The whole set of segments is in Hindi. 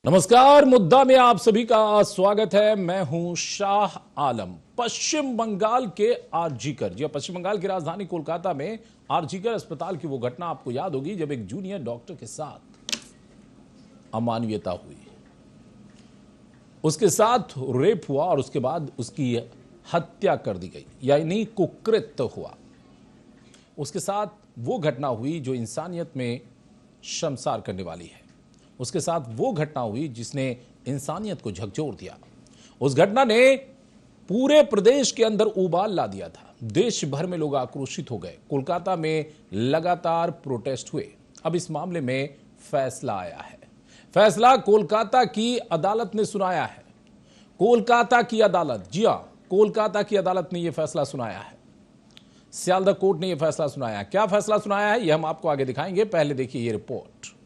नमस्कार, मुद्दा में आप सभी का स्वागत है। मैं हूं शाह आलम। पश्चिम बंगाल के आरजीकर, जी पश्चिम बंगाल की राजधानी कोलकाता में आरजीकर अस्पताल की वो घटना आपको याद होगी जब एक जूनियर डॉक्टर के साथ अमानवीयता हुई, उसके साथ रेप हुआ और उसके बाद उसकी हत्या कर दी गई, यानी कुकृत्य हुआ। उसके साथ वो घटना हुई जो इंसानियत में शर्मसार करने वाली है। उसके साथ वो घटना हुई जिसने इंसानियत को झकझोर दिया। उस घटना ने पूरे प्रदेश के अंदर उबाल ला दिया था। देश भर में लोग आक्रोशित हो गए। कोलकाता में लगातार प्रोटेस्ट हुए। अब इस मामले में फैसला आया है। फैसला कोलकाता की अदालत ने सुनाया है। कोलकाता की अदालत, जी हां, कोलकाता की अदालत ने यह फैसला सुनाया है। सियालदह कोर्ट ने यह फैसला सुनाया। क्या फैसला सुनाया है यह हम आपको आगे दिखाएंगे। पहले देखिए यह रिपोर्ट।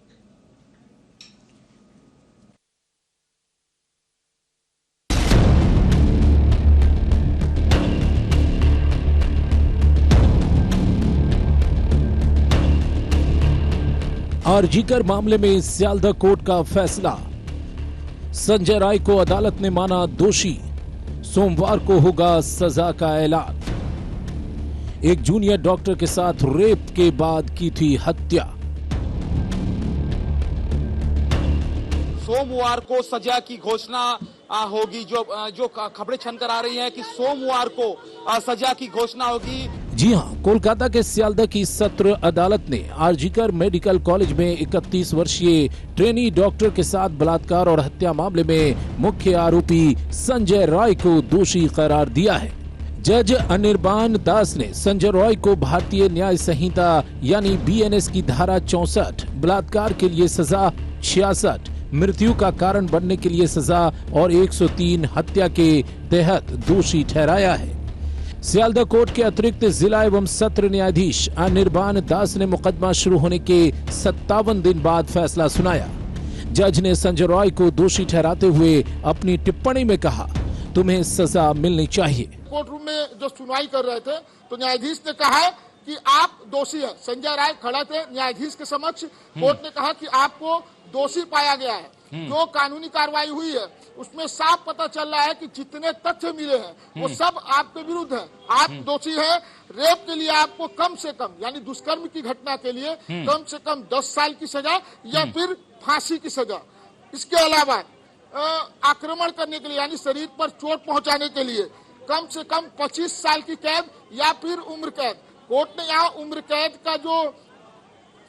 आरजीकर मामले में सियालदह कोर्ट का फैसला। संजय राय को अदालत ने माना दोषी। सोमवार को होगा सजा का ऐलान। एक जूनियर डॉक्टर के साथ रेप के बाद की थी हत्या। सोमवार को सजा की घोषणा होगी। जो खबरें छन कर आ रही हैं कि सोमवार को सजा की घोषणा होगी। जी हां, कोलकाता के सियालदह की सत्र अदालत ने आरजीकर मेडिकल कॉलेज में 31 वर्षीय ट्रेनी डॉक्टर के साथ बलात्कार और हत्या मामले में मुख्य आरोपी संजय राय को दोषी करार दिया है। जज अनिर्बान दास ने संजय रॉय को भारतीय न्याय संहिता यानी बीएनएस की धारा 64, बलात्कार के लिए सजा 66, मृत्यु का कारण बनने के लिए सजा और 103 हत्या के तहत दोषी ठहराया है। सियालदह कोर्ट के अतिरिक्त जिला एवं सत्र न्यायाधीश अनिर्बान दास ने मुकदमा शुरू होने के 57 दिन बाद फैसला सुनाया। जज ने संजय रॉय को दोषी ठहराते हुए अपनी टिप्पणी में कहा, तुम्हें सजा मिलनी चाहिए। कोर्ट रूम में जो सुनवाई कर रहे थे तो न्यायाधीश ने कहा कि आप दोषी हैं। संजय राय खड़े थे न्यायाधीश के समक्ष। कोर्ट ने कहा कि आपको दोषी पाया गया है। जो कानूनी कार्रवाई हुई है उसमें साफ पता चल रहा है कि जितने तथ्य मिले हैं वो सब आपके विरुद्ध हैं। आप दोषी हैं। रेप के लिए आपको कम से कम, यानी दुष्कर्म की घटना के लिए कम से कम 10 साल की सजा या फिर फांसी की सजा। इसके अलावा आक्रमण करने के लिए यानी शरीर पर चोट पहुंचाने के लिए कम से कम 25 साल की कैद या फिर उम्र कैद। कोर्ट ने यहाँ उम्र कैद का जो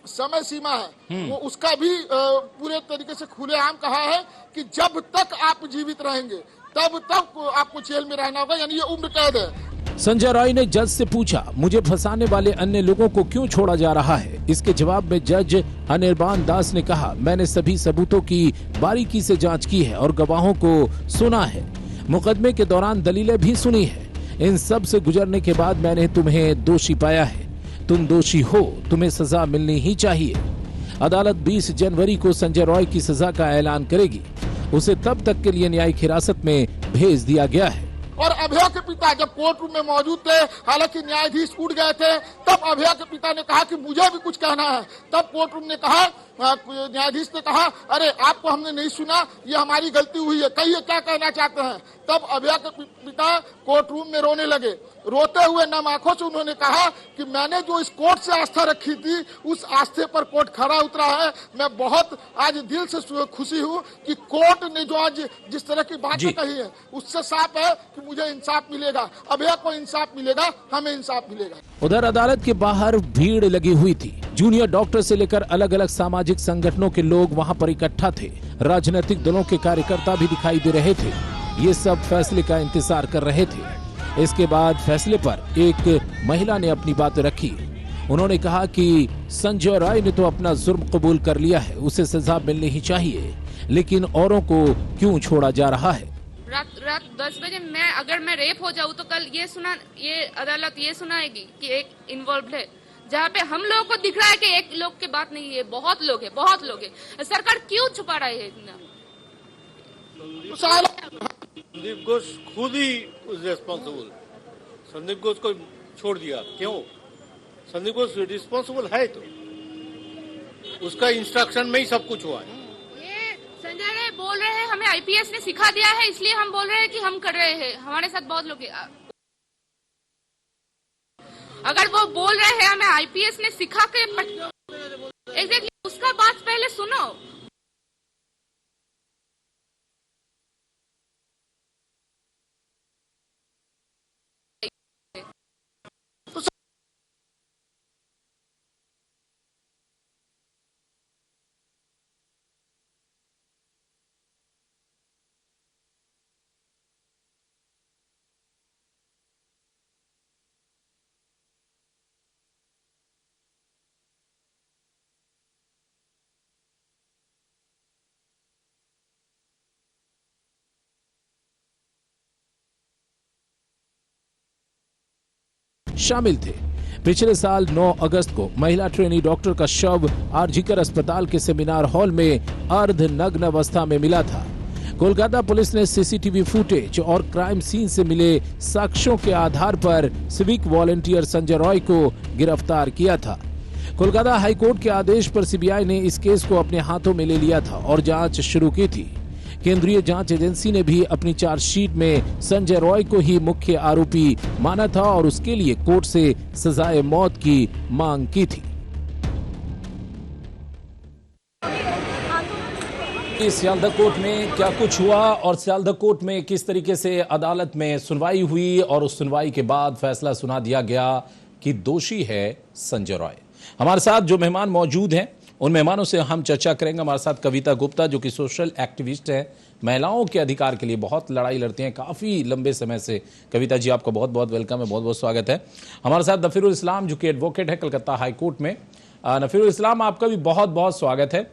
समय सीमा है वो उसका भी पूरे तरीके से खुलेआम कहा है कि जब तक आप जीवित रहेंगे तब तक आपको जेल में रहना होगा, यानी ये उम्र कैद है। संजय राय ने जज से पूछा, मुझे फंसाने वाले अन्य लोगों को क्यों छोड़ा जा रहा है? इसके जवाब में जज अनिर्बान दास ने कहा, मैंने सभी सबूतों की बारीकी से जांच की है और गवाहों को सुना है। मुकदमे के दौरान दलीलें भी सुनी है। इन सब से गुजरने के बाद मैंने तुम्हें दोषी पाया है। तुम दोषी हो, तुम्हें सजा मिलनी ही चाहिए। अदालत 20 जनवरी को संजय रॉय की सजा का ऐलान करेगी। उसे तब तक के लिए न्यायिक हिरासत में भेज दिया गया है। और अभय के पिता जब कोर्ट रूम में मौजूद थे, हालांकि न्यायाधीश उठ गए थे, तब अभय के पिता ने कहा कि मुझे भी कुछ कहना है। तब कोर्ट रूम ने कहा, न्यायाधीश ने कहा, अरे आपको हमने नहीं सुना, ये हमारी गलती हुई है, कहिए क्या कहना चाहते हैं। तब अभय के पिता कोर्ट रूम में रोने लगे। रोते हुए नम आंखों से उन्होंने कहा कि मैंने जो इस कोर्ट से आस्था रखी थी उस आस्थे पर कोर्ट खरा उतरा है। मैं बहुत आज दिल से खुशी हूँ कि कोर्ट ने जो आज जिस तरह की बातें कही है उससे साफ है कि मुझे इंसाफ मिलेगा, अभय को इंसाफ मिलेगा, हमें इंसाफ मिलेगा। उधर अदालत के बाहर भीड़ लगी हुई थी। जूनियर डॉक्टर से लेकर अलग अलग सामाजिक संगठनों के लोग वहां पर इकट्ठा थे। राजनीतिक दलों के कार्यकर्ता भी दिखाई दे रहे थे। ये सब फैसले का इंतजार कर रहे थे। इसके बाद फैसले पर एक महिला ने अपनी बात रखी। उन्होंने कहा कि संजय राय ने तो अपना जुर्म कबूल कर लिया है, उसे सजा मिलनी ही चाहिए, लेकिन औरों को क्यों छोड़ा जा रहा है? रात 10 बजे अगर मैं रेप हो जाऊँ तो कल ये अदालत ये सुनाएगी कि एक इन्वॉल्व है, जहाँ पे हम लोगों को दिख रहा है कि एक लोग की बात नहीं है, बहुत लोग है। सरकार क्यों छुपा रही है इतना? संदीप घोष खुद ही रिस्पॉन्सिबल। संदीप घोष को छोड़ दिया क्यों? संदीप घोष रिस्पॉन्सिबल है तो उसका इंस्ट्रक्शन में ही सब कुछ हुआ है। ये संजय राय बोल रहे हैं हमें आईपीएस ने सिखा दिया है, इसलिए हम बोल रहे हैं कि हम कर रहे हैं। हमारे साथ बहुत लोग, अगर वो बोल रहे हैं हमें आईपीएस ने सिखा के, एग्जैक्टली उसका बात पहले सुनो। शामिल थे। पिछले साल 9 अगस्त को महिला ट्रेनी डॉक्टर का शव आरजीकर अस्पताल के सेमिनार हॉल में अर्धनग्न अवस्था में मिला था। कोलकाता पुलिस ने सीसीटीवी फुटेज और क्राइम सीन से मिले साक्ष्यों के आधार पर सिविक वॉलंटियर संजय रॉय को गिरफ्तार किया था। कोलकाता हाईकोर्ट के आदेश पर सीबीआई ने इस केस को अपने हाथों में ले लिया था और जांच शुरू की थी। केंद्रीय जांच एजेंसी ने भी अपनी चार्जशीट में संजय रॉय को ही मुख्य आरोपी माना था और उसके लिए कोर्ट से सजाए मौत की मांग की थी। सियालदह कोर्ट में क्या कुछ हुआ और सियालदह कोर्ट में किस तरीके से अदालत में सुनवाई हुई और उस सुनवाई के बाद फैसला सुना दिया गया कि दोषी है संजय रॉय। हमारे साथ जो मेहमान मौजूद हैं उन मेहमानों से हम चर्चा करेंगे। हमारे साथ कविता गुप्ता जो कि सोशल एक्टिविस्ट हैं, महिलाओं के अधिकार के लिए बहुत लड़ाई लड़ती हैं काफ़ी लंबे समय से। कविता जी आपका बहुत बहुत वेलकम है, बहुत बहुत स्वागत है। हमारे साथ नफीरुल इस्लाम जो कि एडवोकेट है कलकत्ता हाई कोर्ट में। नफीरुल इस्लाम आपका भी बहुत बहुत स्वागत है।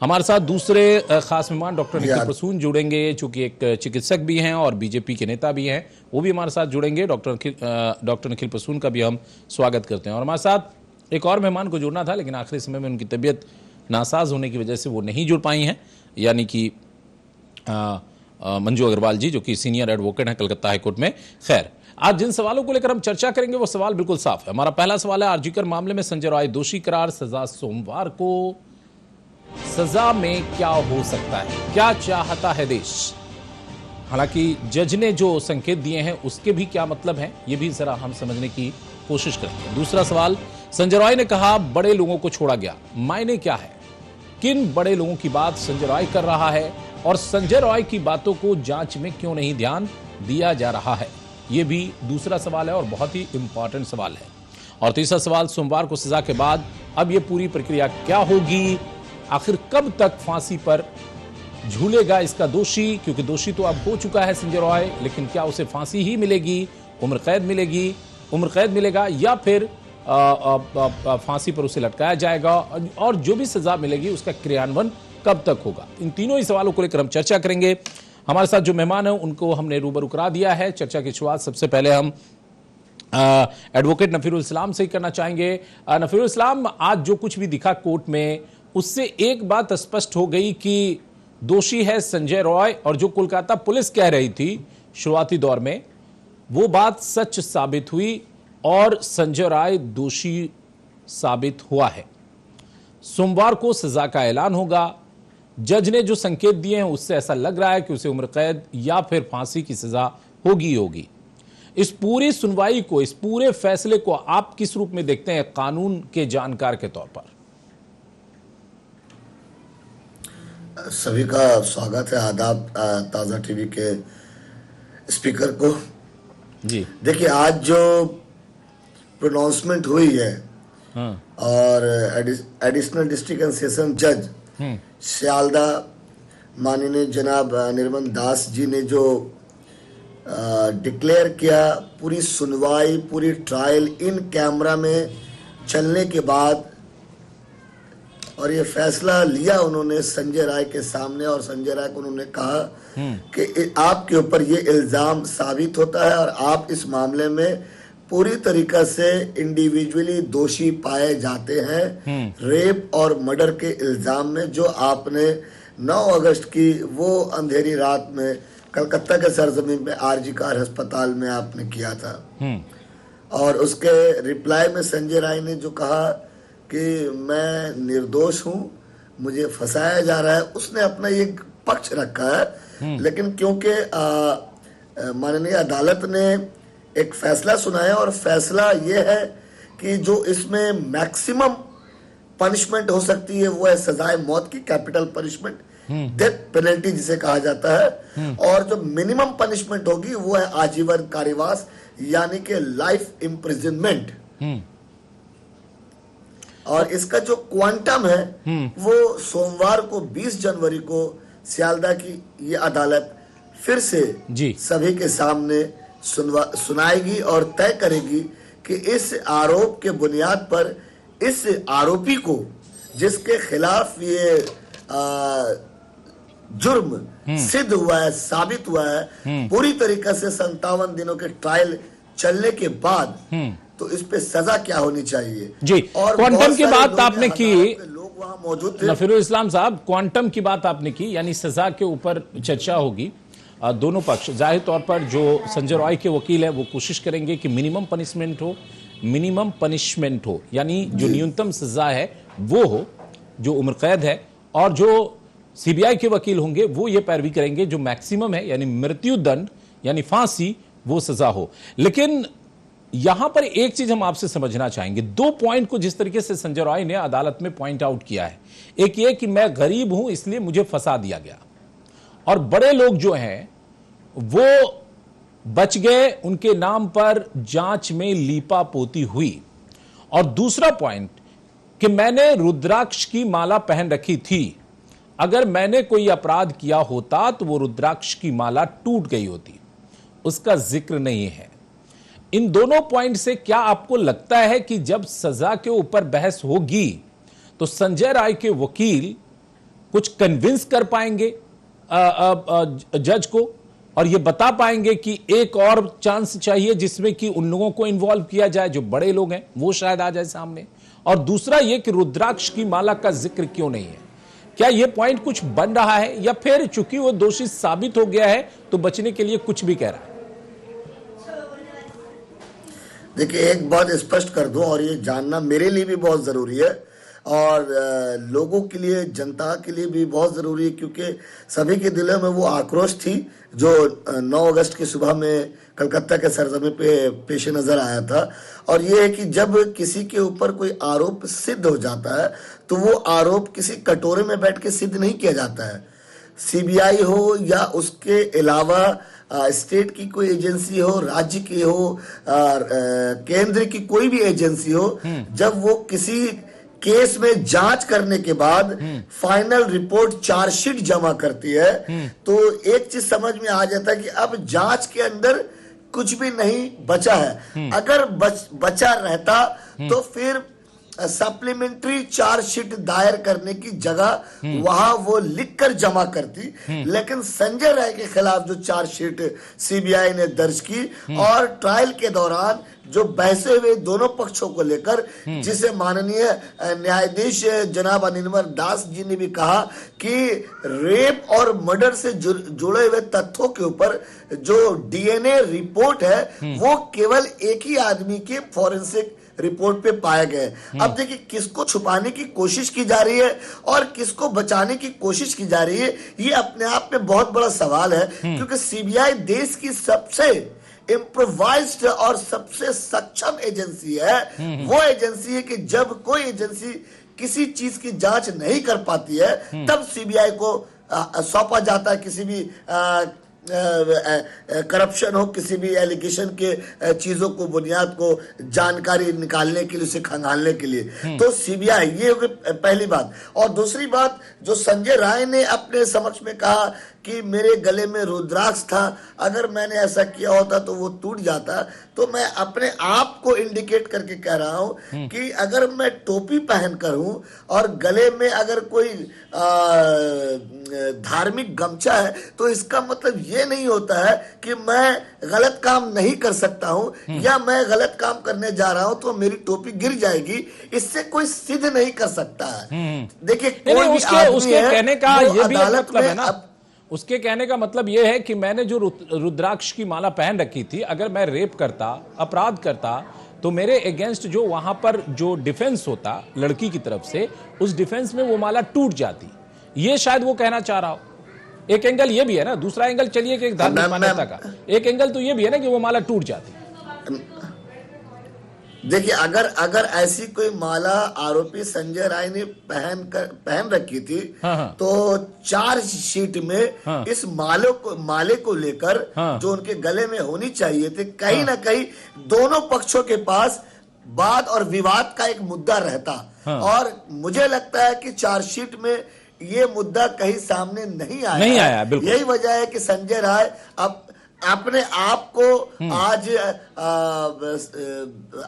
हमारे साथ दूसरे खास मेहमान डॉक्टर निखिल प्रसून जुड़ेंगे जो कि एक चिकित्सक भी हैं और बीजेपी के नेता भी हैं, वो भी हमारे साथ जुड़ेंगे। डॉक्टर निखिल प्रसून का भी हम स्वागत करते हैं। और हमारे साथ एक और मेहमान को जुड़ना था लेकिन आखिरी समय में उनकी तबीयत नासाज होने की वजह से वो नहीं जुड़ पाई हैं, यानी कि मंजू अग्रवाल जी जो कि सीनियर एडवोकेट हैं कलकत्ता हाईकोर्ट में। खैर, आज जिन सवालों को लेकर हम चर्चा करेंगे वो सवाल बिल्कुल साफ है। हमारा पहला सवाल है, आरजीकर मामले में संजय रॉय दोषी करार, सजा सोमवार को। सजा में क्या हो सकता है, क्या चाहता है देश? हालांकि जज ने जो संकेत दिए हैं उसके भी क्या मतलब है, ये भी जरा हम समझने की कोशिश करेंगे। दूसरा सवाल, संजय रॉय ने कहा बड़े लोगों को छोड़ा गया, मायने क्या है? किन बड़े लोगों की बात संजय रॉय कर रहा है और संजय रॉय की बातों को जांच में क्यों नहीं ध्यान दिया जा रहा है? यह भी दूसरा सवाल है और बहुत ही इंपॉर्टेंट सवाल है। और तीसरा सवाल, सोमवार को सजा के बाद अब यह पूरी प्रक्रिया क्या होगी? आखिर कब तक फांसी पर झूलेगा इसका दोषी? क्योंकि दोषी तो अब हो चुका है संजय रॉय, लेकिन क्या उसे फांसी ही मिलेगी, उम्र कैद मिलेगी, उम्र कैद मिलेगा या फिर फांसी पर उसे लटकाया जाएगा? और जो भी सजा मिलेगी उसका क्रियान्वयन कब तक होगा? इन तीनों ही सवालों को लेकर हम चर्चा करेंगे। हमारे साथ जो मेहमान हैं उनको हमने रूबरू करा दिया है। चर्चा की शुरुआत सबसे पहले हम एडवोकेट नफीरुल इस्लाम से ही करना चाहेंगे। नफीरुल इस्लाम, आज जो कुछ भी दिखा कोर्ट में उससे एक बात स्पष्ट हो गई कि दोषी है संजय रॉय, और जो कोलकाता पुलिस कह रही थी शुरुआती दौर में वो बात सच साबित हुई और संजय रॉय दोषी साबित हुआ है। सोमवार को सजा का ऐलान होगा। जज ने जो संकेत दिए हैं उससे ऐसा लग रहा है कि उसे उम्र कैद या फिर फांसी की सजा होगी। इस पूरी सुनवाई को, इस पूरे फैसले को आप किस रूप में देखते हैं कानून के जानकार के तौर पर? सभी का स्वागत है, आदाब ताज़ा टीवी के स्पीकर को जी। देखिए, आज जो प्रोनाउंसमेंट हुई है और एडिशनल डिस्ट्रिक्ट एंड सेशन जज सियालदह माननीय जनाब निर्मल दास जी ने जो डिक्लेयर किया, पूरी सुनवाई, पूरी ट्रायल इन कैमरा में चलने के बाद और ये फैसला लिया उन्होंने संजय राय के सामने, और संजय राय को उन्होंने कहा कि आपके ऊपर ये इल्जाम साबित होता है और आप इस मामले में पूरी तरीका से इंडिविजुअली दोषी पाए जाते हैं रेप और मर्डर के इल्जाम में, जो आपने 9 अगस्त की वो अंधेरी रात में कलकत्ता के सरजमीन में आरजीकर अस्पताल में आपने किया था। और उसके रिप्लाई में संजय राय ने जो कहा कि मैं निर्दोष हूं, मुझे फंसाया जा रहा है, उसने अपना एक पक्ष रखा है, लेकिन क्योंकि माननीय अदालत ने एक फैसला सुनाया और फैसला ये है कि जो इसमें मैक्सिमम पनिशमेंट हो सकती है वो है सजाए मौत की, कैपिटल पनिशमेंट, डेथ पेनल्टी जिसे कहा जाता है, और जो मिनिमम पनिशमेंट होगी वो है आजीवन कारावास यानी कि लाइफ इम्प्रिजनमेंट। और इसका जो क्वांटम है वो सोमवार को 20 जनवरी को सियालदह की ये अदालत फिर से सभी के सामने सुनाएगी और तय करेगी कि इस आरोप के बुनियाद पर इस आरोपी को जिसके खिलाफ ये जुर्म सिद्ध हुआ है, साबित हुआ है, पूरी तरीके से 57 दिनों के ट्रायल चलने के बाद तो इस पे सजा क्या होनी चाहिए जी। और क्वांटम की बात आपने की, लोग वहां मौजूद थे। नफीरुल इस्लाम साहब, क्वांटम की बात आपने की, यानी सजा के ऊपर चर्चा होगी। दोनों पक्ष, जाहिर तौर पर जो संजय रॉय के वकील है वो कोशिश करेंगे कि मिनिमम पनिशमेंट हो, यानी जो न्यूनतम सजा है वो हो, जो उम्र कैद है, और जो सीबीआई के वकील होंगे वो ये पैरवी करेंगे जो मैक्सिमम है यानी मृत्यु दंड यानी फांसी, वो सजा हो। लेकिन यहां पर एक चीज हम आपसे समझना चाहेंगे, 2 पॉइंट को जिस तरीके से संजय रॉय ने अदालत में पॉइंट आउट किया है। एक ये कि मैं गरीब हूं इसलिए मुझे फंसा दिया गया, और बड़े लोग जो हैं वो बच गए, उनके नाम पर जांच में लीपापोती हुई। और दूसरा पॉइंट कि मैंने रुद्राक्ष की माला पहन रखी थी, अगर मैंने कोई अपराध किया होता तो वो रुद्राक्ष की माला टूट गई होती, उसका जिक्र नहीं है। इन दोनों पॉइंट से क्या आपको लगता है कि जब सजा के ऊपर बहस होगी तो संजय राय के वकील कुछ कन्विंस कर पाएंगे जज को, और ये बता पाएंगे कि एक और चांस चाहिए जिसमें कि उन लोगों को इन्वॉल्व किया जाए, जो बड़े लोग हैं वो शायद आ जाए सामने? और दूसरा ये कि रुद्राक्ष की माला का जिक्र क्यों नहीं है? क्या ये पॉइंट कुछ बन रहा है, या फिर चूंकि वो दोषी साबित हो गया है तो बचने के लिए कुछ भी कह रहा है? देखिए, एक बात स्पष्ट कर दूं, और ये जानना मेरे लिए भी बहुत जरूरी है और लोगों के लिए, जनता के लिए भी बहुत जरूरी है, क्योंकि सभी के दिलों में वो आक्रोश थी जो 9 अगस्त की सुबह में कलकत्ता के सरजमी पे पेश नजर आया था। और ये है कि जब किसी के ऊपर कोई आरोप सिद्ध हो जाता है तो वो आरोप किसी कटोरे में बैठ के सिद्ध नहीं किया जाता है। सीबीआई हो या उसके अलावा स्टेट की कोई एजेंसी हो, राज्य की हो, केंद्र की कोई भी एजेंसी हो, जब वो किसी केस में जांच करने के बाद फाइनल रिपोर्ट चार्जशीट जमा करती है तो एक चीज समझ में आ जाता है कि अब जांच के अंदर कुछ भी नहीं बचा है। अगर बचा रहता तो फिर सप्लीमेंट्री चार्जशीट दायर करने की जगह वहां वो लिखकर जमा करती, लेकिन संजय राय के खिलाफ जो चार्जशीट सीबीआई ने दर्ज की और ट्रायल के दौरान जो बहसे हुए दोनों पक्षों को लेकर, जिसे माननीय न्यायाधीश जनाब अनिलमर दास जी ने भी कहा कि रेप और मर्डर से जुड़े हुए तथ्यों के ऊपर जो डीएनए रिपोर्ट है वो केवल एक ही आदमी के फॉरेंसिक रिपोर्ट पे पाए गए। अब देखिए, किसको छुपाने की कोशिश की जा रही है और किसको बचाने की कोशिश की जा रही है, ये अपने आप में बहुत बड़ा सवाल है, क्योंकि सीबीआई देश की सबसे इम्प्रोवाइज्ड और सबसे सक्षम एजेंसी है। वो एजेंसी है कि जब कोई एजेंसी किसी चीज की जांच नहीं कर पाती है तब सीबीआई को सौंपा जाता है किसी भी करप्शन हो, किसी भी एलिगेशन के चीजों को, बुनियाद को जानकारी निकालने के लिए, उसे खंगालने के लिए। तो सीबीआई, ये पहली बात। और दूसरी बात, जो संजय राय ने अपने समक्ष में कहा कि मेरे गले में रुद्राक्ष था, अगर मैंने ऐसा किया होता तो वो टूट जाता, तो मैं अपने आप को इंडिकेट करके कह रहा हूं कि अगर मैं टोपी पहनकर हूं और गले में अगर कोई धार्मिक गमछा है तो इसका मतलब ये नहीं होता है कि मैं गलत काम नहीं कर सकता हूं या मैं गलत काम करने जा रहा हूं तो मेरी टोपी गिर जाएगी। इससे कोई सिद्ध नहीं कर सकता है। देखिए, कोई भी आदमी है, कहने का ये भी अदालत मतलब में है ना, उसके कहने का मतलब यह है कि मैंने जो रुद्राक्ष की माला पहन रखी थी, अगर मैं रेप करता, अपराध करता, तो मेरे अगेंस्ट जो वहां पर जो डिफेंस होता लड़की की तरफ से, उस डिफेंस में वो माला टूट जाती। ये शायद वो कहना चाह रहा हो। एक एंगल ये भी है ना, दूसरा एंगल चलिए कि एक धार्मिक मान्यता का, एक एंगल तो ये भी है ना कि वो माला टूट जाती है। देखिए, अगर ऐसी कोई माला आरोपी संजय राय ने पहन रखी थी, तो चार्जशीट में इस माले को लेकर जो उनके गले में होनी चाहिए थे, कहीं ना कहीं दोनों पक्षों के पास वाद और विवाद का एक मुद्दा रहता। और मुझे लगता है कि चार्जशीट में ये मुद्दा कहीं सामने नहीं आया। यही वजह है कि संजय राय अब अपने आप को आज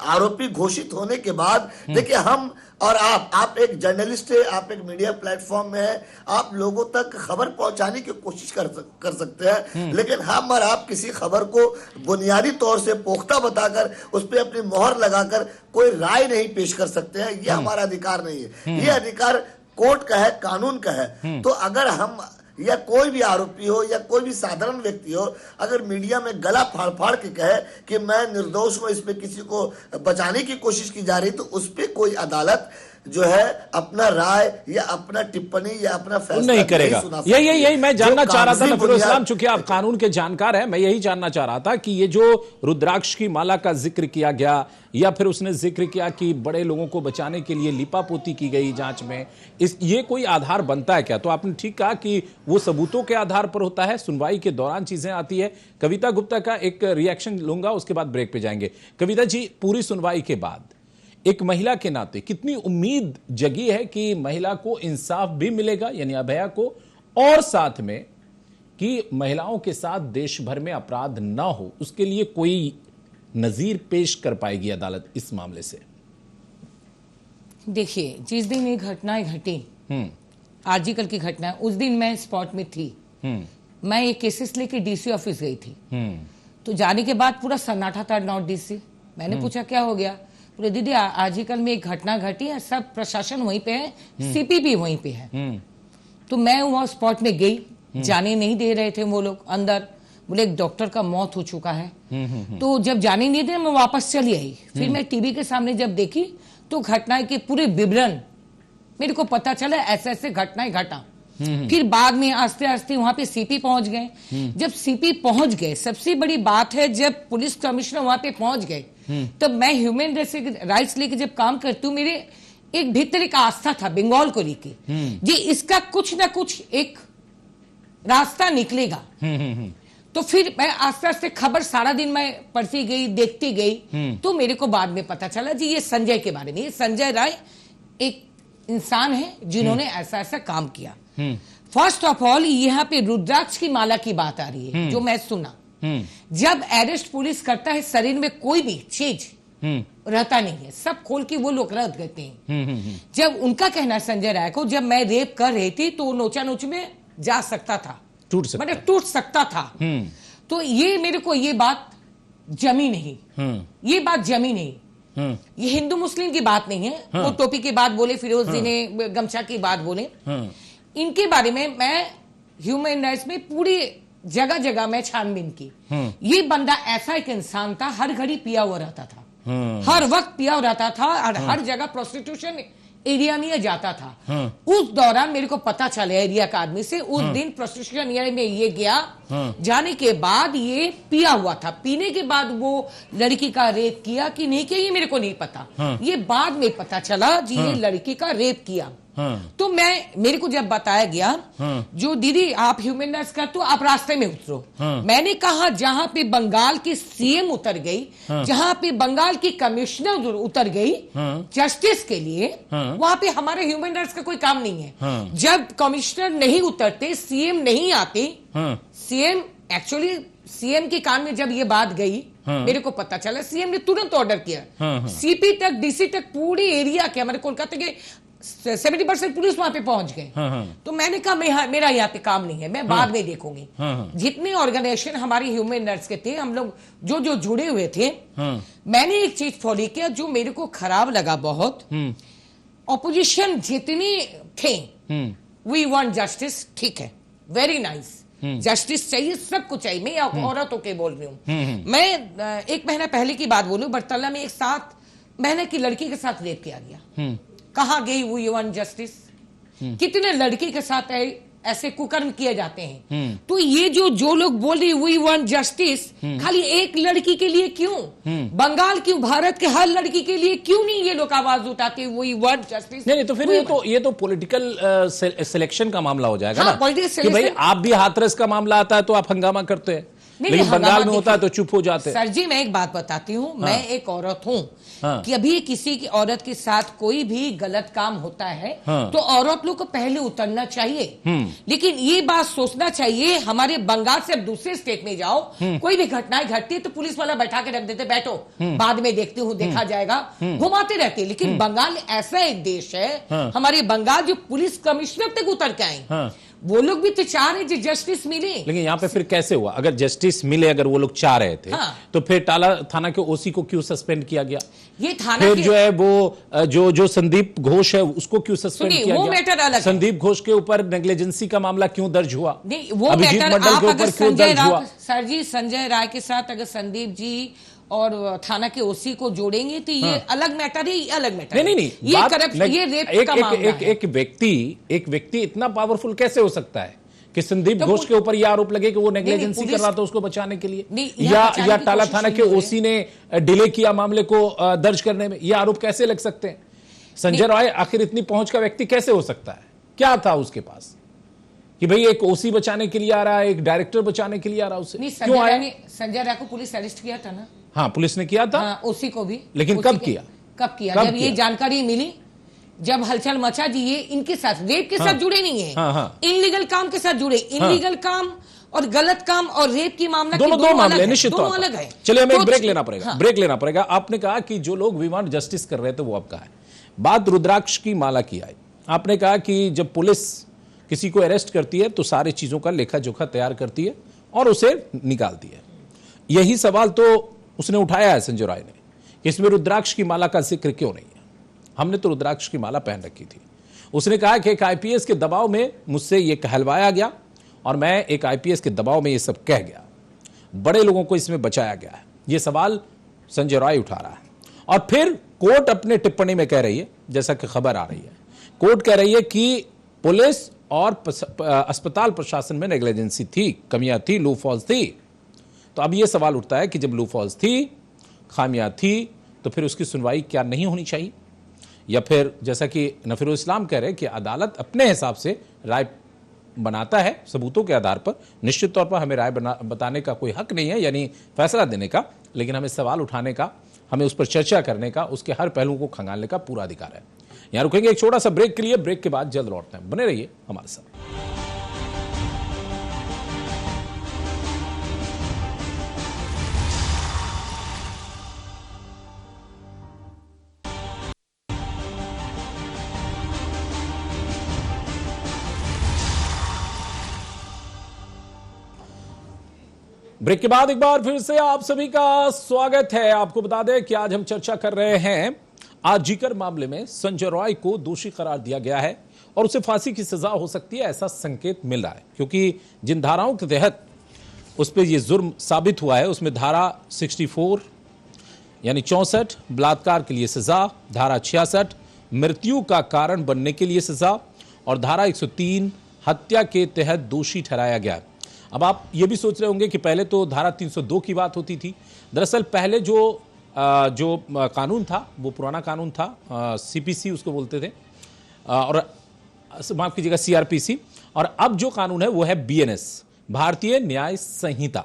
आरोपी घोषित होने के बाद, देखिए, हम और आप एक जर्नलिस्ट है, आप एक मीडिया प्लेटफॉर्म में है, आप लोगों तक खबर पहुंचाने की कोशिश कर सकते हैं, लेकिन हम और आप किसी खबर को बुनियादी तौर से पुख्ता बताकर उस पर अपनी मोहर लगाकर कोई राय नहीं पेश कर सकते हैं। ये हमारा अधिकार नहीं है, ये अधिकार कोर्ट का है, कानून का है। तो अगर हम या कोई भी आरोपी हो या कोई भी साधारण व्यक्ति हो, अगर मीडिया में गला फाड़ फाड़ के कहे कि मैं निर्दोष हूं, इसमें किसी को बचाने की कोशिश की जा रही, तो उस पर कोई अदालत जो है अपना राय या अपना टिप्पणी या अपना फैसला नहीं करेगा। यही मैं जानना चाह रहा था नफीरुल इस्लाम, चूंकि आप कानून के जानकार हैं, मैं यही जानना चाह रहा था कि ये जो रुद्राक्ष की माला का जिक्र किया गया, या फिर उसने जिक्र किया कि बड़े लोगों को बचाने के लिए लिपापोती की गई जांच में, ये कोई आधार बनता है क्या? तो आपने ठीक कहा कि वो सबूतों के आधार पर होता है, सुनवाई के दौरान चीजें आती है। कविता गुप्ता का एक रिएक्शन लूंगा, उसके बाद ब्रेक पे जाएंगे। कविता जी, पूरी सुनवाई के बाद एक महिला के नाते कितनी उम्मीद जगी है कि महिला को इंसाफ भी मिलेगा, यानी अभया को, और साथ में कि महिलाओं के साथ देश भर में अपराध ना हो, उसके लिए कोई नजीर पेश कर पाएगी अदालत इस मामले से? देखिए, जिस दिन ये घटनाएं घटी, आजकल की घटना, उस दिन मैं स्पॉट में थी। मैं ये केसेस लेके डीसी ऑफिस गई थी। तो जाने के बाद पूरा सन्नाटा था, नॉट डीसी। मैंने पूछा क्या हो गया? बोले दीदी आजकल में एक घटना घटी है, सब प्रशासन वहीं पे है, सीपी भी वहीं पे है। तो मैं वहां स्पॉट में गई, जाने नहीं दे रहे थे वो लोग अंदर। बोले एक डॉक्टर का मौत हो चुका है। तो जब जाने नहीं दे, मैं वापस चली आई। फिर मैं टीवी के सामने जब देखी तो घटना के पूरे विवरण मेरे को पता चला, ऐसे ऐसे घटनाएं घटा। फिर बाद में आस्ते आस्ते वहां पे सीपी पहुंच गए। जब सीपी पहुंच गए, सबसे बड़ी बात है, जब पुलिस कमिश्नर वहां पे पहुंच गए, तब मैं ह्यूमन राइट्स लेके जब काम करती हूँ, मेरे एक भीतर एक आस्था था बंगाल को लेके, जी इसका कुछ ना कुछ एक रास्ता निकलेगा। तो फिर मैं आस्ते आस्ते खबर सारा दिन मैं पढ़ती गई, देखती गई। तो मेरे को बाद में पता चला जी ये संजय के बारे में, ये संजय राय एक इंसान है जिन्होंने ऐसा ऐसा काम किया। फर्स्ट ऑफ ऑल, यहाँ पे रुद्राक्ष की माला की बात आ रही है, जो मैं सुना। जब अरेस्ट पुलिस करता है, शरीर में कोई भी चीज रहता नहीं है, सब खोल के वो लोग रख देते हैं। जब उनका कहना संजय राय को, जब मैं रेप कर रही थी तो नोचा नोच में जा सकता था, टूट सकता था। तो ये मेरे को ये बात जमी नहीं, ये बात जमी नहीं। ये हिंदू मुस्लिम की बात नहीं है। वो टोपी की बात बोले, फिरोज जी ने गमछा की बात बोले, इनके बारे में मैं ह्यूमन राइट्स में पूरी जगह जगह में छानबीन की। ये बंदा ऐसा एक इंसान था, हर घड़ी पिया हुआ रहता था, हर वक्त पिया हुआ रहता था, और हर जगह प्रोस्टिट्यूशन एरिया में जाता था। उस दौरान मेरे को पता चला एरिया का आदमी से, उस दिन प्रोस्टिट्यूशन एरिया में ये गया, जाने के बाद ये पिया हुआ था। पीने के बाद वो लड़की का रेप किया कि नहीं किया ये मेरे को नहीं पता। ये बाद में पता चला जी ये लड़की का रेप किया। तो मेरे को जब बताया गया, जो दीदी आप ह्यूमन राइट्स का, तो आप रास्ते में उतरो। मैंने कहा जहां पे बंगाल की सीएम उतर गई, जहां पे बंगाल की कमिश्नर उतर गई जस्टिस के लिए, वहां पे हमारे ह्यूमन राइट्स का कोई काम नहीं है। जब कमिश्नर नहीं उतरते, सीएम नहीं आते, सीएम एक्चुअली सीएम के कान में जब ये बात गई, मेरे को पता चला, सीएम ने तुरंत ऑर्डर किया, सीपी तक, डीसी तक, पूरे एरिया के, हमारे कोलकाता के 70% पुलिस वहां पे पहुंच गए। तो मैंने कहा मेरा यहाँ पे काम नहीं है, मैं बाद में देखूंगी। जितने ऑर्गेनाइजेशन हमारे ह्यूमन राइट्स के थे, हम लोग जो जुड़े हुए थे, मैंने एक चीज फॉलो किया जो मेरे को खराब लगा बहुत। ऑपोजिशन जितने थे, वी वांट जस्टिस, ठीक है, वेरी नाइस, जस्टिस चाहिए, सब कुछ चाहिए। मैं औरतों के बोल रही हूँ। मैं 1 महीना पहले की बात बोलूं, बरतला में एक 7 महीने की लड़की के साथ रेप किया गया। कहां गई वो वन जस्टिस? कितने लड़की के साथ ऐसे कुकर्म किए जाते हैं। तो ये जो लोग बोल रहे वी वांट जस्टिस, खाली एक लड़की के लिए क्यों, बंगाल क्यों, भारत के हर लड़की के लिए क्यों नहीं ये लोग आवाज उठाते वी वांट जस्टिस? नहीं तो फिर ये तो पॉलिटिकल सिलेक्शन का मामला हो जाएगा हाँ, ना, पॉलिटिकल कि भाई आप भी हाथरस का मामला आता है तो आप हंगामा करते हैं, लेकिन बंगाल में होता है तो चुप हो जाते हैं। सर जी मैं एक बात बताती हूँ, मैं एक औरत हूँ, कि अभी किसी की औरत के साथ कोई भी गलत काम होता है तो औरत लोग को पहले उतरना चाहिए, लेकिन ये बात सोचना चाहिए हमारे बंगाल से अब दूसरे स्टेट में जाओ, कोई भी घटनाएं घटती है तो पुलिस वाला बैठा के रख देते, बैठो बाद में देखती हूँ, देखा जाएगा, घुमाते रहते। लेकिन बंगाल ऐसा एक देश है, हमारे बंगाल जो पुलिस कमिश्नर तक उतर के आए, वो लोग भी तो चाह रहे जस्टिस मिले। लेकिन यहाँ पे फिर कैसे हुआ? अगर जस्टिस मिले, अगर वो लोग चाह रहे थे, तो फिर टाला थाना के ओसी को क्यों सस्पेंड किया गया? ये थाना फिर जो है वो जो संदीप घोष है उसको क्यों सस्पेंड किया वो गया? मैटर अलग। संदीप घोष के ऊपर नेग्लिजेंसी का मामला क्यों दर्ज हुआ? नहीं वो अभिजीत मैटर मंडल के ऊपर क्यों दर्ज हुआ? सर जी संजय राय के साथ अगर संदीप जी और थाना के ओसी को जोड़ेंगे तो ये अलग मैटर है, ये अलग मैटर नहीं ये करप्शन, ये रेप का मामला है। एक व्यक्ति इतना पावरफुल कैसे हो सकता है कि संदीप घोष के ऊपर यह आरोप लगे कि वो नेग्लिजेंसी कर रहा था उसको बचाने के लिए, या टाला थाना के ओसी ने डिले किया मामले को दर्ज करने में, ये आरोप कैसे लग सकते हैं? संजय राय आखिर इतनी पहुंच का व्यक्ति कैसे हो सकता है? क्या था उसके पास कि भाई एक ओसी बचाने के लिए आ रहा है, एक डायरेक्टर बचाने के लिए आ रहा है? उसे क्यों आया? संजय राय को पुलिस अरेस्ट किया था ना? हाँ पुलिस ने किया था, ओसी को भी। लेकिन कब किया? जब ये जानकारी मिली, जब हलचल मचा जी, ये इनके साथ रेप के साथ जुड़े नहीं है, इनलीगल काम के साथ जुड़े, इनलीगल काम और गलत काम और रेप की मामला दोनों मामले निश्चित दोनों अलग है। चलिए हमें ब्रेक लेना पड़ेगा, ब्रेक लेना पड़ेगा। आपने कहा कि जो लोग वी वांट जस्टिस कर रहे थे वो अब कहा है, बात रुद्राक्ष की माला की आई। आपने कहा कि जब पुलिस किसी को अरेस्ट करती है तो सारी चीजों का लेखा जोखा तैयार करती है और उसे निकालती है। यही सवाल तो उसने उठाया है संजय राय ने कि इसमें रुद्राक्ष की माला का जिक्र क्यों नहीं है? हमने तो रुद्राक्ष की माला पहन रखी थी। उसने कहा कि एक आईपीएस के दबाव में मुझसे यह कहलवाया गया और मैं एक आईपीएस के दबाव में यह सब कह गया, बड़े लोगों को इसमें बचाया गया है। यह सवाल संजय राय उठा रहा है और फिर कोर्ट अपने टिप्पणी में कह रही है, जैसा कि खबर आ रही है, कोर्ट कह रही है कि पुलिस और अस्पताल प्रशासन में नेग्लिजेंसी थी, कमियां थी, लू फॉल्स थी। तो अब यह सवाल उठता है कि जब लू फॉल्स थी, खामियां थी, तो फिर उसकी सुनवाई क्या नहीं होनी चाहिए? या फिर जैसा कि नफीरुल इस्लाम कह रहे हैं कि अदालत अपने हिसाब से राय बनाता है सबूतों के आधार पर, निश्चित तौर पर हमें राय बताने का कोई हक नहीं है, यानी फैसला देने का, लेकिन हमें सवाल उठाने का, हमें उस पर चर्चा करने का, उसके हर पहलू को खंगालने का पूरा अधिकार है। यहां रुकेंगे एक छोटा सा ब्रेक के लिए, ब्रेक के बाद जल्द लौटते हैं, बने रहिए हमारे साथ। ब्रेक के बाद एक बार फिर से आप सभी का स्वागत है। आपको बता दें कि आज हम चर्चा कर रहे हैं आरजीकर मामले में संजय राय को दोषी करार दिया गया है और उसे फांसी की सजा हो सकती है, ऐसा संकेत मिल रहा है, क्योंकि जिन धाराओं के तहत उस पर यह जुर्म साबित हुआ है उसमें धारा 64 यानी 64 बलात्कार के लिए सजा, धारा 66 मृत्यु का कारण बनने के लिए सजा और धारा 103 हत्या के तहत दोषी ठहराया गया। अब आप ये भी सोच रहे होंगे कि पहले तो धारा 302 की बात होती थी। दरअसल पहले जो कानून था वो पुराना कानून था, सीपीसी उसको बोलते थे, और माफ कीजिएगा सीआरपीसी, और अब जो कानून है वो है बीएनएस, भारतीय न्याय संहिता।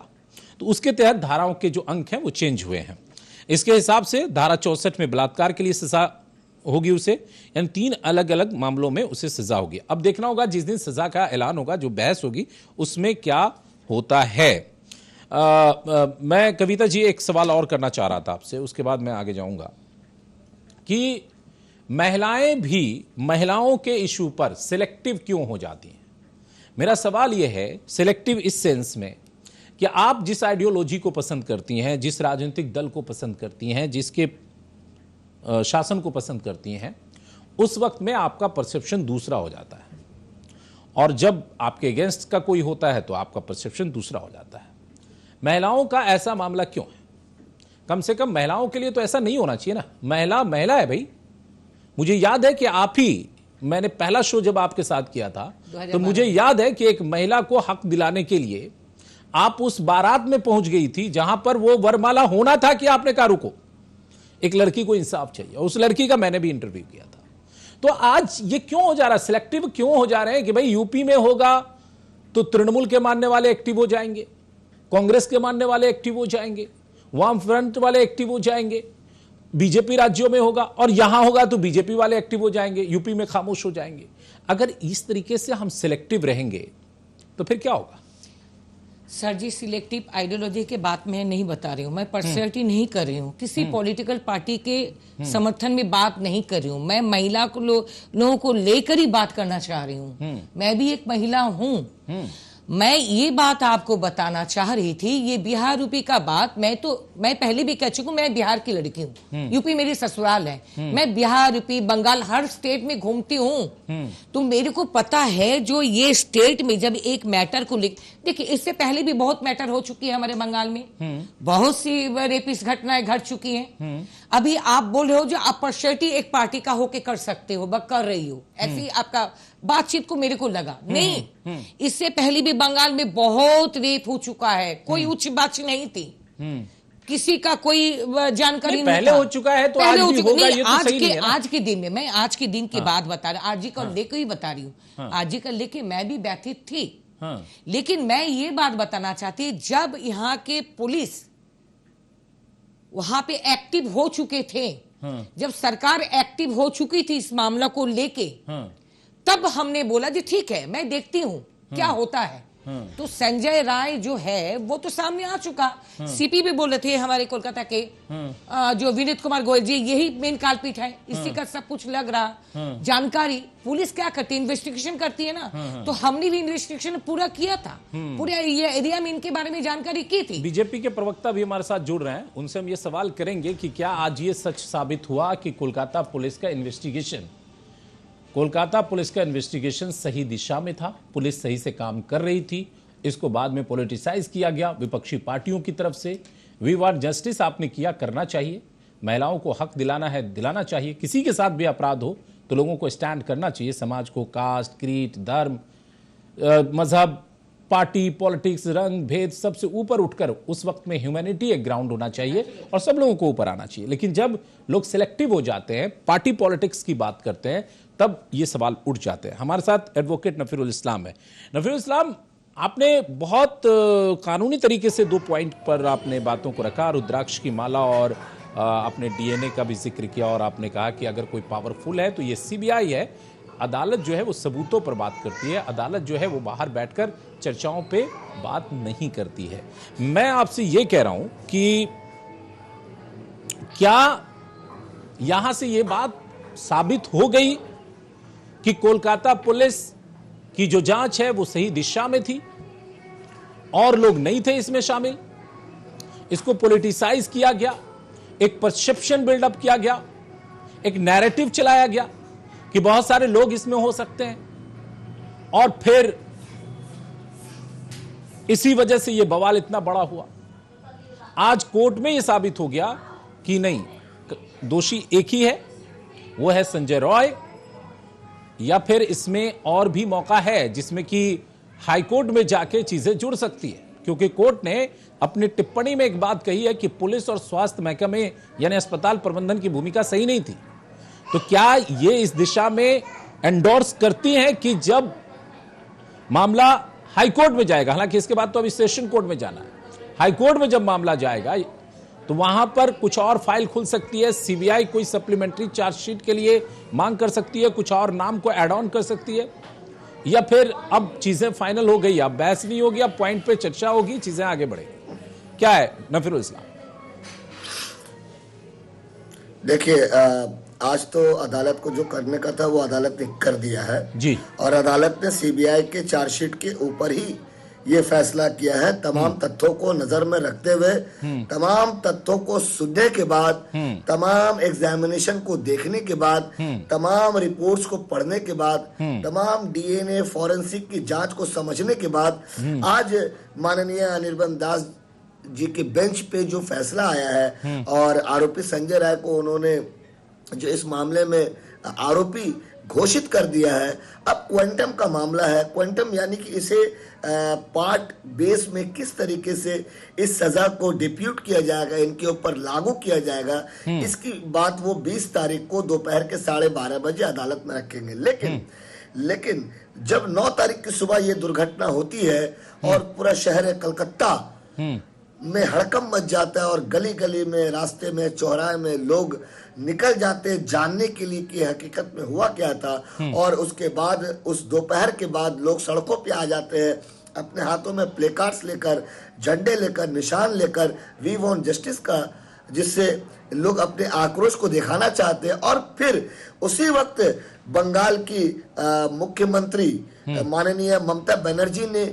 तो उसके तहत धाराओं के जो अंक हैं वो चेंज हुए हैं। इसके हिसाब से धारा 64 में बलात्कार के लिए सजा होगी उसे, यानी 3 अलग अलग मामलों में उसे सजा होगी। अब देखना होगा जिस दिन सजा का ऐलान होगा, जो बहस होगी उसमें क्या होता है। मैं कविता जी एक सवाल और करना चाह रहा था आपसे, उसके बाद मैं आगे जाऊंगा कि महिलाएं भी महिलाओं के इशू पर सिलेक्टिव क्यों हो जाती हैं। मेरा सवाल यह है, सिलेक्टिव इस सेंस में कि आप जिस आइडियोलॉजी को पसंद करती हैं, जिस राजनीतिक दल को पसंद करती हैं, जिसके शासन को पसंद करती हैं, उस वक्त में आपका परसेप्शन दूसरा हो जाता है, और जब आपके अगेंस्ट का कोई होता है तो आपका परसेप्शन दूसरा हो जाता है। महिलाओं का ऐसा मामला क्यों है? कम से कम महिलाओं के लिए तो ऐसा नहीं होना चाहिए ना। महिला महिला है भाई। मुझे याद है कि आप ही मैंने पहला शो जब आपके साथ किया था तो मुझे याद है कि एक महिला को हक दिलाने के लिए आप उस बारात में पहुंच गई थी जहां पर वो वरमाला होना था कि आपने कहा रुको, एक लड़की को इंसाफ चाहिए। उस लड़की का मैंने भी इंटरव्यू किया था। तो आज ये क्यों हो जा रहा है, सिलेक्टिव क्यों हो जा रहे हैं कि भाई यूपी में होगा तो तृणमूल के मानने वाले एक्टिव हो जाएंगे, कांग्रेस के मानने वाले एक्टिव हो जाएंगे, वाम फ्रंट वाले एक्टिव हो जाएंगे, बीजेपी राज्यों में होगा और यहां होगा तो बीजेपी वाले एक्टिव हो जाएंगे, यूपी में खामोश हो जाएंगे। अगर इस तरीके से हम सिलेक्टिव रहेंगे तो फिर क्या होगा? सर जी, सिलेक्टिव आइडियोलॉजी के बात मैं नहीं बता रही हूँ, मैं पर्सनैलिटी नहीं कर रही हूँ, किसी पॉलिटिकल पार्टी के समर्थन में बात नहीं कर रही हूँ। मैं महिला को लोगों को लेकर ही बात करना चाह रही हूँ। मैं भी एक महिला हूँ। मैं ये बात आपको बताना चाह रही थी, ये बिहार यूपी का बात मैं पहले भी कह चुकी हूँ, मैं बिहार की लड़की हूँ, यूपी मेरी ससुराल है, मैं बिहार यूपी बंगाल हर स्टेट में घूमती हूँ। तो मेरे को पता है जो ये स्टेट में जब एक मैटर को देखिए, इससे पहले भी बहुत मैटर हो चुकी है हमारे बंगाल में, बहुत सी रेपिस घटनाएं घट चुकी हैं। अभी आप बोल रहे हो जो अपॉर्चुनिटी एक पार्टी का होके कर सकते हो, कर रही हो, ऐसी आपका बातचीत को मेरे को लगा नहीं। इससे पहले भी बंगाल में बहुत रेप हो चुका है, कोई उच्च बात नहीं थी, किसी का कोई जानकारी नहीं पहले था। हो चुका है तो आज भी होगा, ये तो सही नहीं है ना? आज के दिन में मैं आज के दिन की बात बता रहा, आज जी का लेकर ही बता रही हूँ। आज जी का लेके मैं भी व्यथित थी, लेकिन मैं ये बात बताना चाहती, जब यहाँ के पुलिस वहां पे एक्टिव हो चुके थे, जब सरकार एक्टिव हो चुकी थी इस मामला को लेके, तब हमने बोला जी ठीक है, मैं देखती हूं क्या होता है। तो संजय राय जो है वो तो सामने आ चुका। सीपी भी बोले थे हमारे कोलकाता के जो विनीत कुमार गोयल जी, यही मेन काल्पिट है, इसी का सब कुछ लग रहा। जानकारी पुलिस क्या करती है, इन्वेस्टिगेशन करती है ना, तो हमने भी इन्वेस्टिगेशन पूरा किया था, पूरे ये एरिया में इनके बारे में जानकारी की थी। बीजेपी के प्रवक्ता भी हमारे साथ जुड़ रहे हैं, उनसे हम ये सवाल करेंगे कि क्या आज ये सच साबित हुआ कि कोलकाता पुलिस का इन्वेस्टिगेशन सही दिशा में था, पुलिस सही से काम कर रही थी, इसको बाद में पॉलिटिसाइज किया गया विपक्षी पार्टियों की तरफ से। वी वांट जस्टिस आपने किया, करना चाहिए, महिलाओं को हक दिलाना है, दिलाना चाहिए। किसी के साथ भी अपराध हो तो लोगों को स्टैंड करना चाहिए, समाज को कास्ट, क्रीड, धर्म, मजहब, पार्टी, पॉलिटिक्स, रंग भेद सबसे ऊपर उठकर उस वक्त में ह्यूमैनिटी एक ग्राउंड होना चाहिए और सब लोगों को ऊपर आना चाहिए। लेकिन जब लोग सिलेक्टिव हो जाते हैं, पार्टी पॉलिटिक्स की बात करते हैं, तब ये सवाल उठ जाते हैं। हमारे साथ एडवोकेट नफीरुल इस्लाम है। नफीरुल इस्लाम, आपने बहुत कानूनी तरीके से 2 पॉइंट पर आपने बातों को रखा, रुद्राक्ष की माला और आपने डीएनए का भी जिक्र किया और आपने कहा कि अगर कोई पावरफुल है तो ये सीबीआई है। अदालत जो है वो सबूतों पर बात करती है, अदालत जो है वो बाहर बैठकर चर्चाओं पे बात नहीं करती है। मैं आपसे ये कह रहा हूं कि क्या यहां से ये बात साबित हो गई कि कोलकाता पुलिस की जो जांच है वो सही दिशा में थी और लोग नहीं थे इसमें शामिल, इसको पॉलिटिसाइज किया गया, एक परसेप्शन बिल्डअप किया गया, एक नैरेटिव चलाया गया कि बहुत सारे लोग इसमें हो सकते हैं, और फिर इसी वजह से यह बवाल इतना बड़ा हुआ। आज कोर्ट में यह साबित हो गया कि नहीं, दोषी एक ही है, वो है संजय रॉय, या फिर इसमें और भी मौका है जिसमें कि हाईकोर्ट में जाके चीजें जुड़ सकती है, क्योंकि कोर्ट ने अपनी टिप्पणी में एक बात कही है कि पुलिस और स्वास्थ्य महकमे यानी अस्पताल प्रबंधन की भूमिका सही नहीं थी। तो क्या ये इस दिशा में एंडोर्स करती हैं कि जब मामला हाईकोर्ट में जाएगा, हालांकि इसके बाद तो अभी सेशन कोर्ट में जाना है, हाईकोर्ट में जब मामला जाएगा तो वहां पर कुछ और फाइल खुल सकती है, सीबीआई कोई सप्लीमेंट्री चार्जशीट के लिए मांग कर सकती है, कुछ और नाम को ऐड ऑन कर सकती है, या फिर अब चीजें फाइनल हो गई, अब बहस नहीं होगी, अब पॉइंट पे चर्चा होगी, चीजें आगे बढ़ेगी। क्या है नफीरुल इस्लाम? देखिए, आज तो अदालत को जो करने का था वो अदालत ने कर दिया है जी, और अदालत ने सीबीआई के चार्जशीट के ऊपर ही ये फैसला किया है। तमाम तथ्यों को नजर में रखते हुए, तमाम तथ्यों को सुनने के बाद, तमाम एग्जामिनेशन को देखने के बाद, तमाम रिपोर्ट्स को पढ़ने के बाद, तमाम डीएनए फॉरेंसिक की जांच को समझने के बाद आज माननीय अनिर्बन दास जी के बेंच पे जो फैसला आया है और आरोपी संजय राय को उन्होंने जो इस मामले में आरोपी घोषित कर दिया है। अब क्वांटम का मामला है, क्वांटम यानी कि इसे पार्ट बेस में किस तरीके से इस सजा को डिप्यूट किया जाएगा, इनके ऊपर लागू किया जाएगा, इसकी बात वो 20 तारीख को दोपहर के 12:30 बजे अदालत में रखेंगे। लेकिन जब 9 तारीख की सुबह ये दुर्घटना होती है और पूरा शहर कलकत्ता में हड़कंप मच जाता है और गली गली में, रास्ते में, चौराहे में लोग निकल जाते हैं जानने के लिए कि हकीकत में हुआ क्या था, और उसके बाद उस दोपहर के बाद लोग सड़कों पे आ जाते हैं अपने हाथों में प्ले कार्ड्स लेकर, झंडे लेकर, निशान लेकर, वी वांट जस्टिस का, जिससे लोग अपने आक्रोश को दिखाना चाहते हैं। और फिर उसी वक्त बंगाल की मुख्यमंत्री माननीय ममता बनर्जी ने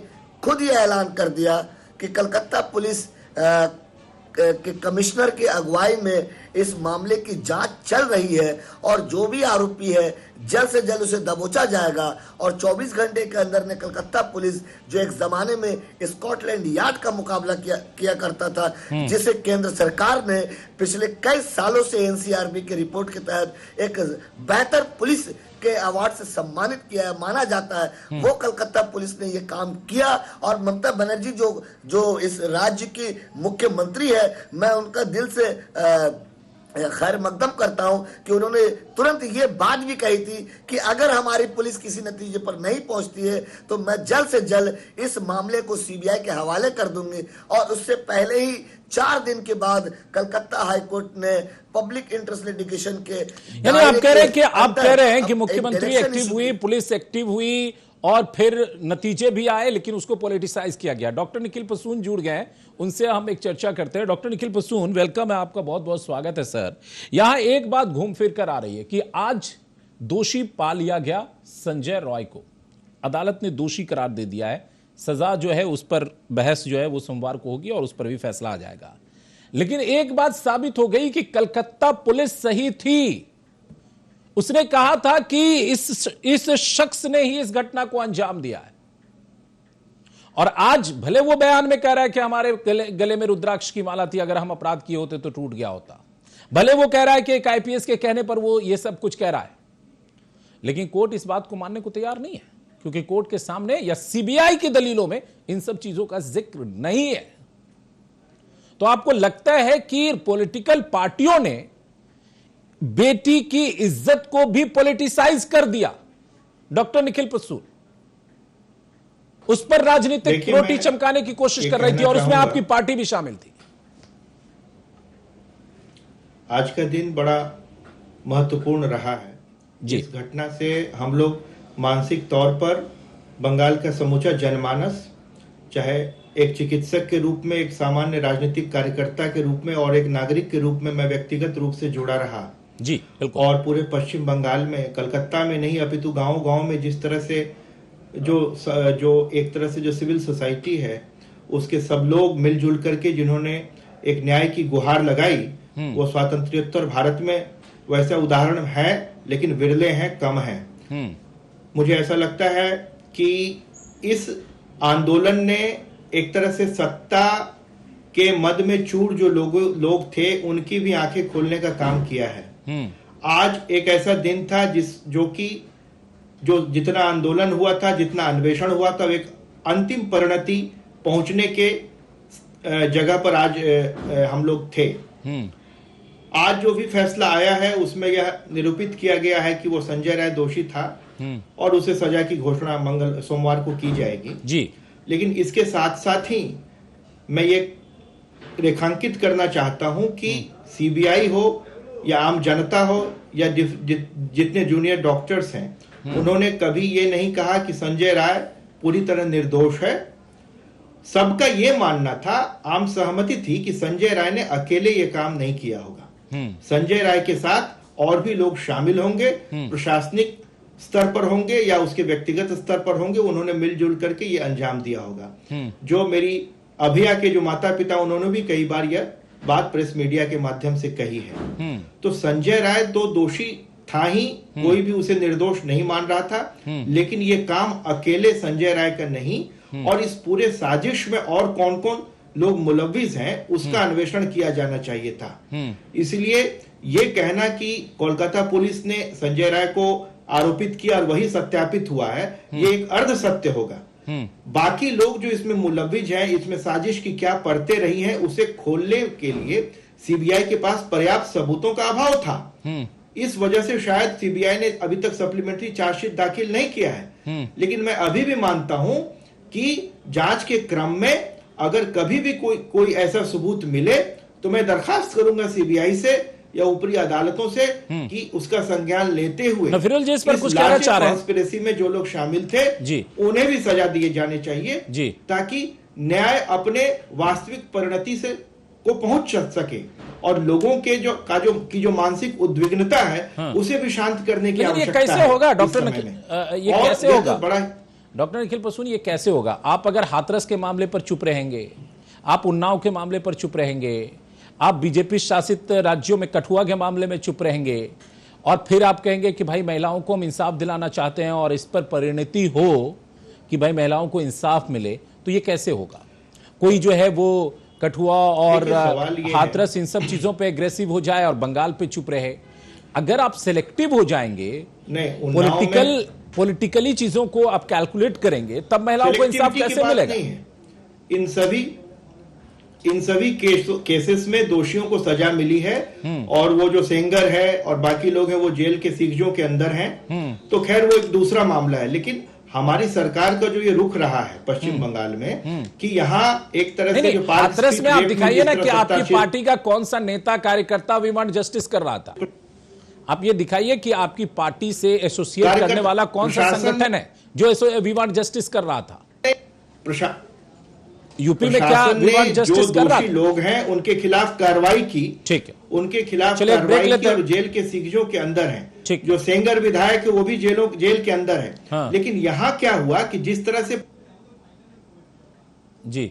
खुद ये ऐलान कर दिया कि कलकत्ता पुलिस के कमिश्नर की अगुवाई में इस मामले की जांच चल रही है और जो भी आरोपी है जल्द से जल्द उसे दबोचा जाएगा। और 24 घंटे के अंदर ने कलकत्ता पुलिस, जो एक जमाने में स्कॉटलैंड यार्ड का मुकाबला किया करता था, जिसे केंद्र सरकार ने पिछले कई सालों से एनसीआरबी की रिपोर्ट के तहत एक बेहतर पुलिस के अवार्ड से सम्मानित किया है, माना जाता है, वो कलकत्ता पुलिस ने ये काम किया। और ममता बनर्जी जो इस राज्य की मुख्यमंत्री है, मैं उनका दिल से खैर मकदम करता हूं कि उन्होंने तुरंत ये बात भी कही थी कि अगर हमारी पुलिस किसी नतीजे पर नहीं पहुंचती है तो मैं जल्द से जल्द इस मामले को सीबीआई के हवाले कर दूंगी। और उससे पहले ही 4 दिन के बाद कलकत्ता हाई कोर्ट ने पब्लिक इंटरेस्ट लिटिगेशन के, यानी आप कह रहे हैं कि मुख्यमंत्री एक्टिव हुई, पुलिस एक्टिव हुई और फिर नतीजे भी आए, लेकिन उसको पॉलिटिसाइज किया गया। डॉक्टर निखिल पसून जुड़ गए, उनसे हम एक चर्चा करते हैं। डॉक्टर निखिल पसून, वेलकम है, आपका बहुत बहुत स्वागत है सर। यहां एक बात घूम फिर कर आ रही है कि आज दोषी पा लिया गया संजय रॉय को, अदालत ने दोषी करार दे दिया है। सजा जो है उस पर बहस जो है वो सोमवार को होगी और उस पर भी फैसला आ जाएगा। लेकिन एक बात साबित हो गई कि कलकत्ता पुलिस सही थी। उसने कहा था कि इस शख्स ने ही इस घटना को अंजाम दिया है, और आज भले वो बयान में कह रहा है कि हमारे गले में रुद्राक्ष की माला थी, अगर हम अपराध किए होते तो टूट गया होता। भले वो कह रहा है कि एक आईपीएस के कहने पर वो ये सब कुछ कह रहा है, लेकिन कोर्ट इस बात को मानने को तैयार नहीं है, क्योंकि कोर्ट के सामने या सीबीआई की दलीलों में इन सब चीजों का जिक्र नहीं है। तो आपको लगता है कि पॉलिटिकल पार्टियों ने बेटी की इज्जत को भी पॉलिटिसाइज कर दिया? डॉक्टर निखिल पसून, उस पर राजनीतिक रोटी चमकाने की कोशिश कर रही थी और उसमें आपकी पार्टी भी शामिल थी। आज का दिन बड़ा महत्वपूर्ण रहा है। इस घटना से हम लोग मानसिक तौर पर बंगाल का समूचा जनमानस, चाहे एक चिकित्सक के रूप में, एक सामान्य राजनीतिक कार्यकर्ता के रूप में और एक नागरिक के रूप में मैं व्यक्तिगत रूप से जुड़ा रहा जी, बिल्कुल। और पूरे पश्चिम बंगाल में, कलकत्ता में नहीं अपितु गांव-गांव में जिस तरह से जो एक तरह से जो सिविल सोसाइटी है, उसके सब लोग मिलजुल करके जिन्होंने एक न्याय की गुहार लगाई, वो स्वातंत्र्योत्तर भारत में वैसा उदाहरण है, लेकिन विरले हैं, कम हैं। मुझे ऐसा लगता है कि इस आंदोलन ने एक तरह से सत्ता के मद में चूर जो लोग थे उनकी भी आंखें खोलने का काम किया है। आज एक ऐसा दिन था जो जितना आंदोलन हुआ था, जितना अन्वेषण हुआ था, एक अंतिम परिणति पहुंचने के जगह पर आज हम लोग थे। आज जो भी फैसला आया है उसमें यह निरूपित किया गया है कि वो संजय राय दोषी था और उसे सजा की घोषणा सोमवार को की जाएगी जी। लेकिन इसके साथ साथ ही मैं ये रेखांकित करना चाहता हूं कि सीबीआई हो या आम जनता हो या जितने जूनियर डॉक्टर्स हैं, उन्होंने कभी ये नहीं कहा कि संजय राय पूरी तरह निर्दोष है। सबका ये मानना था, आम सहमति थी कि संजय राय ने अकेले ये काम नहीं किया होगा। संजय राय के साथ और भी लोग शामिल होंगे, प्रशासनिक स्तर पर होंगे या उसके व्यक्तिगत स्तर पर होंगे, उन्होंने मिलजुल करके ये अंजाम दिया होगा। जो मेरी अभिया के जो माता पिता, उन्होंने भी कई बार यह बात प्रेस मीडिया के माध्यम से कही है। तो संजय राय तो दोषी था ही, कोई भी उसे निर्दोष नहीं मान रहा था, लेकिन ये काम अकेले संजय राय का नहीं, और इस पूरे साजिश में और कौन कौन लोग मुलव्विस हैं उसका अन्वेषण किया जाना चाहिए था। इसलिए ये कहना कि कोलकाता पुलिस ने संजय राय को आरोपित किया और वही सत्यापित हुआ है, ये एक अर्ध सत्य होगा। बाकी लोग जो इसमें मुलव्विज हैं, इसमें साजिश की क्या परतें रही हैं, उसे खोलने के लिए सीबीआई के पास पर्याप्त सबूतों का अभाव था। इस वजह से शायद सीबीआई ने अभी तक सप्लीमेंट्री चार्जशीट दाखिल नहीं किया है। लेकिन मैं अभी भी मानता हूं कि जांच के क्रम में अगर कभी भी कोई ऐसा सबूत मिले तो मैं दरखास्त करूंगा सीबीआई से या ऊपरी अदालतों से कि उसका संज्ञान लेते हुए नफीरुल जी इस पर कुछ कहना चाह रहे हैं? कॉन्स्पिरेसी में जो लोग शामिल थे जी, उन्हें भी सजा दिए जाने चाहिए जी, ताकि न्याय अपने वास्तविक परिणति से को पहुंच सके और लोगों के जो मानसिक उद्विग्नता है उसे भी शांत करने की आवश्यकता है। कैसे होगा डॉक्टर ये कैसे होगा बड़ा डॉक्टर निखिल पसून, ये कैसे होगा? आप अगर हाथरस के मामले पर चुप रहेंगे, आप उन्नाव के मामले पर चुप रहेंगे, आप बीजेपी शासित राज्यों में कठुआ के मामले में चुप रहेंगे और फिर आप कहेंगे कि भाई महिलाओं को हम इंसाफ दिलाना चाहते हैं और इस पर परिणति हो कि भाई महिलाओं को इंसाफ मिले, तो ये कैसे होगा? कोई जो है वो कठुआ और हाथरस इन सब चीजों पे एग्रेसिव हो जाए और बंगाल पे चुप रहे। अगर आप सिलेक्टिव हो जाएंगे, पॉलिटिकली चीजों को आप कैलकुलेट करेंगे, तब महिलाओं को इंसाफ कैसे मिलेगा? इन सभी केसेस में दोषियों को सजा मिली है और वो जो सेंगर है और बाकी लोग हैं वो जेल के सीगजों के अंदर हैं। तो खैर वो एक दूसरा मामला है। लेकिन हमारी सरकार का जो ये रुख रहा है पश्चिम बंगाल में कि यहाँ एक तरह से जो हाथरस में आप दिखाइए ना कि आपकी पार्टी का कौन सा नेता कार्यकर्ता वी वांट जस्टिस कर रहा था। आप ये दिखाइए कि आपकी पार्टी से एसोसिएट करने वाला कौन सा संगठन है जो वी वांट जस्टिस कर रहा था। यूपी में क्या वी वांट जस्टिस कर रहा था? लोग हैं उनके खिलाफ कार्रवाई की, ठीक है, उनके खिलाफ कार्रवाई की और जेल के सीगजों के अंदर हैं। जो सेंगर विधायक है वो भी जेल के अंदर है। हाँ। लेकिन यहां क्या हुआ कि जिस तरह से जी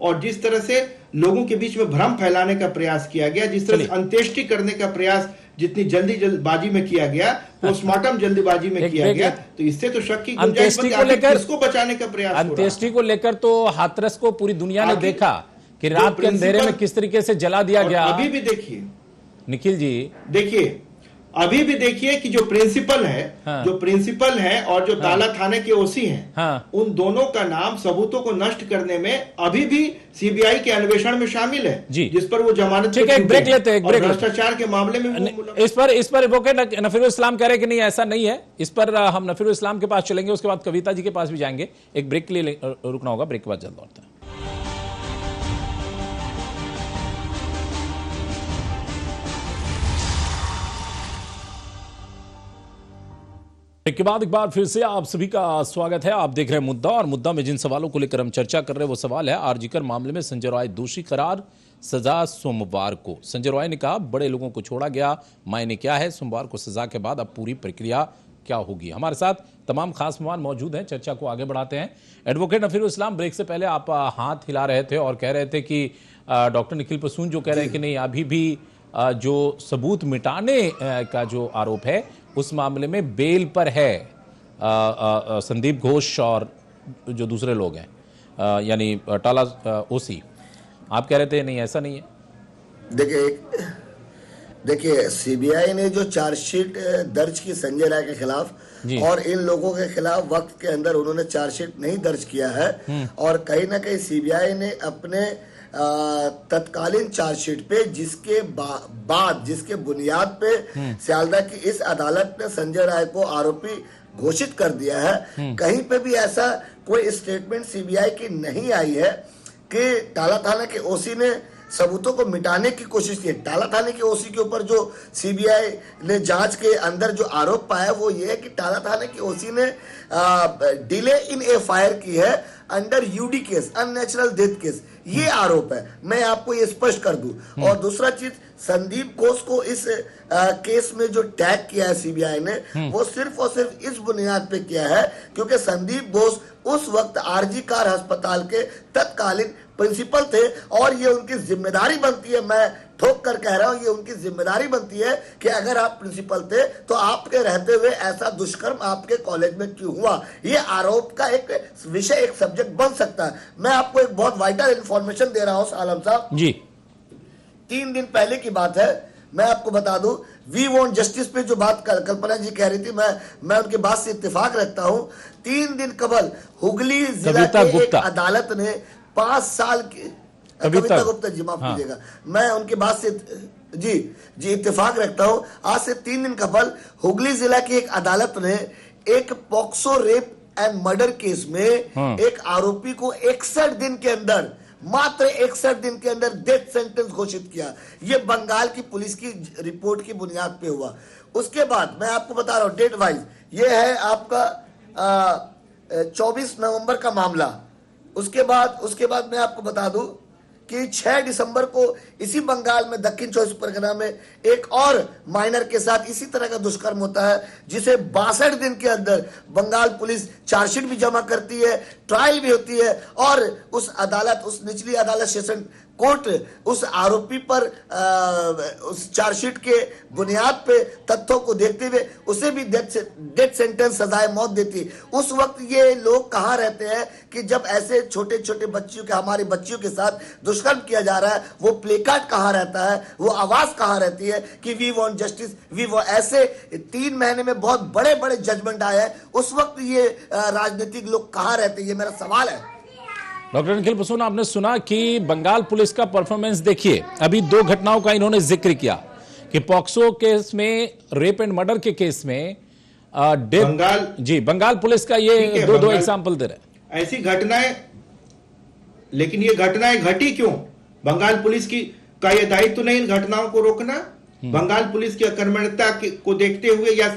और जिस तरह से लोगों के बीच में भ्रम फैलाने का प्रयास किया गया, जिस तरह से अंत्येष्टि करने का प्रयास जितनी जल्दबाजी में किया गया, पोस्टमार्टम जल्दीबाजी में किया गया, तो इससे तो शक की गुंजाइश बनती है कि किसको बचाने का प्रयास हो रहा है। अंत्येष्टि को लेकर तो हाथरस को पूरी दुनिया ने देखा कि रात के अंधेरे में किस तरीके से जला दिया गया। अभी भी देखिए निखिल जी, देखिए अभी भी देखिए कि जो प्रिंसिपल है, हाँ। जो प्रिंसिपल है और जो ताला थाने के ओसी हैं, हाँ। उन दोनों का नाम सबूतों को नष्ट करने में अभी भी सीबीआई के अन्वेषण में शामिल है, जिस पर वो जमानत। ठीक है, एक ब्रेक लेते हैं, भ्रष्टाचार के मामले में इस पर एडवोकेट नफीरुल इस्लाम कह रहे हैं कि नहीं ऐसा नहीं है। इस पर हम नफीरुल इस्लाम के पास चलेंगे, उसके बाद कविता जी के पास भी जाएंगे। एक ब्रेक के लिए रुकना होगा, ब्रेक के बाद जल्द लौटते हैं। के बाद एक बार फिर से आप सभी का स्वागत है। आप देख रहे हैं मुद्दा, और मुद्दा में जिन सवालों को लेकर हम चर्चा कर रहे हैं वो सवाल है आरजीकर मामले में संजय रॉय दोषी करार, सजा सोमवार को। संजय रॉय ने कहा बड़े लोगों को छोड़ा गया, मायने क्या है, सोमवार को सजा के बाद अब पूरी प्रक्रिया क्या होगी। हमारे साथ तमाम खास मेहमान मौजूद हैं, चर्चा को आगे बढ़ाते हैं। एडवोकेट नफीरुल इस्लाम, ब्रेक से पहले आप हाथ हिला रहे थे और कह रहे थे कि डॉक्टर निखिल पसून जो कह रहे हैं कि नहीं अभी भी जो सबूत मिटाने का जो आरोप है उस मामले में बेल पर है संदीप घोष और जो दूसरे लोग हैं यानी टाला ओसी। आप कह रहे थे नहीं ऐसा नहीं है। देखिए सीबीआई ने जो चार्जशीट दर्ज की संजय राय के खिलाफ और इन लोगों के खिलाफ वक्त के अंदर उन्होंने चार्जशीट नहीं दर्ज किया है और कहीं ना कहीं सीबीआई ने अपने तत्कालीन चार्जशीट पे जिसके बाद जिसके बुनियाद पे सियालदह की इस अदालत ने संजय राय को आरोपी घोषित कर दिया है, कहीं पे भी ऐसा कोई स्टेटमेंट सीबीआई की नहीं आई है कि टाला थाना के ओसी ने सबूतों को मिटाने की कोशिश की। टाला थाने के ओसी के ऊपर जो सीबीआई ने जांच के अंदर जो आरोप पाया वो ये है कि टाला थाने के ओसी ने डिले इन एफआईआर की है under UD case, unnatural death case, ये आरोप है। मैं आपको ये स्पष्ट कर दूं। और दूसरा चीज, संदीप घोष को इस केस में जो टैग किया है सीबीआई ने वो सिर्फ और सिर्फ इस बुनियाद पे किया है क्योंकि संदीप घोष उस वक्त आरजी कार अस्पताल के तत्कालीन प्रिंसिपल थे और ये उनकी जिम्मेदारी बनती है, मैं ठोक कर कह रहा हूं, ये उनकी जिम्मेदारी बनती है कि अगर आप प्रिंसिपल थे तो आपके रहते हुए ऐसा दुष्कर्म आपके कॉलेज में क्यों हुआ। ये आरोप का एक विषय, एक सब्जेक्ट बन सकता है। मैं आपको एक बहुत वाइटल इंफॉर्मेशन दे रहा हूं आलम साहब जी। 3 दिन पहले की बात है, मैं आपको बता दूं, वी वांट जस्टिस पे जो बात कल्पना जी कह रही थी, मैं उनकी बात से इत्तेफाक रखता हूं। 3 दिन कबल हुगली जिला की एक अदालत ने 5 साल की, कविता गुप्ता जी माफ कीजिएगा, मैं उनकी बात से जी इत्तेफाक रखता हूं। आज से 3 दिन कबल हुगली जिला की एक अदालत ने एक POCSO rape and murder case में एक आरोपी को 61 दिन के अंदर, मात्र 61 दिन के अंदर डेथ सेंटेंस घोषित किया। यह बंगाल की पुलिस की रिपोर्ट की बुनियाद पे हुआ। उसके बाद मैं आपको बता रहा हूं डेट वाइज, यह है आपका 24 नवंबर का मामला। उसके बाद मैं आपको बता दूं कि 6 दिसंबर को इसी बंगाल में दक्षिण 24 परगना में एक और माइनर के साथ इसी तरह का दुष्कर्म होता है, जिसे 62 दिन के अंदर बंगाल पुलिस चार्जशीट भी जमा करती है, ट्रायल भी होती है, और उस निचली अदालत सेशन कोर्ट उस आरोपी पर उस चार्जशीट के बुनियाद पे तथ्यों को देखते हुए उसे भी डेथ सेंटेंस, सजाए मौत देती। उस वक्त ये लोग कहाँ रहते हैं कि जब ऐसे छोटे छोटे बच्चियों के, हमारी बच्चियों के साथ दुष्कर्म किया जा रहा है, वो प्लेकार्ड कहाँ रहता है, वो आवाज कहाँ रहती है कि वी वांट जस्टिस, ऐसे 3 महीने में बहुत बड़े बड़े जजमेंट आए हैं। उस वक्त ये राजनीतिक लोग कहाँ रहते हैं, ये मेरा सवाल है। डॉक्टर निखिल बसून, आपने सुना कि बंगाल पुलिस का परफॉर्मेंस देखिए। अभी 2 घटनाओं का इन्होंने जिक्र किया कि पॉक्सो केस में, रेप एंड मर्डर के केस में बंगाल पुलिस का ये 2 एग्जाम्पल दे रहे। ऐसी घटनाएं, लेकिन ये घटनाएं घटी क्यों? बंगाल पुलिस का ये दायित्व तो नहीं इन घटनाओं को रोकना? बंगाल पुलिस की अकर्मण्यता को देखते हुए, या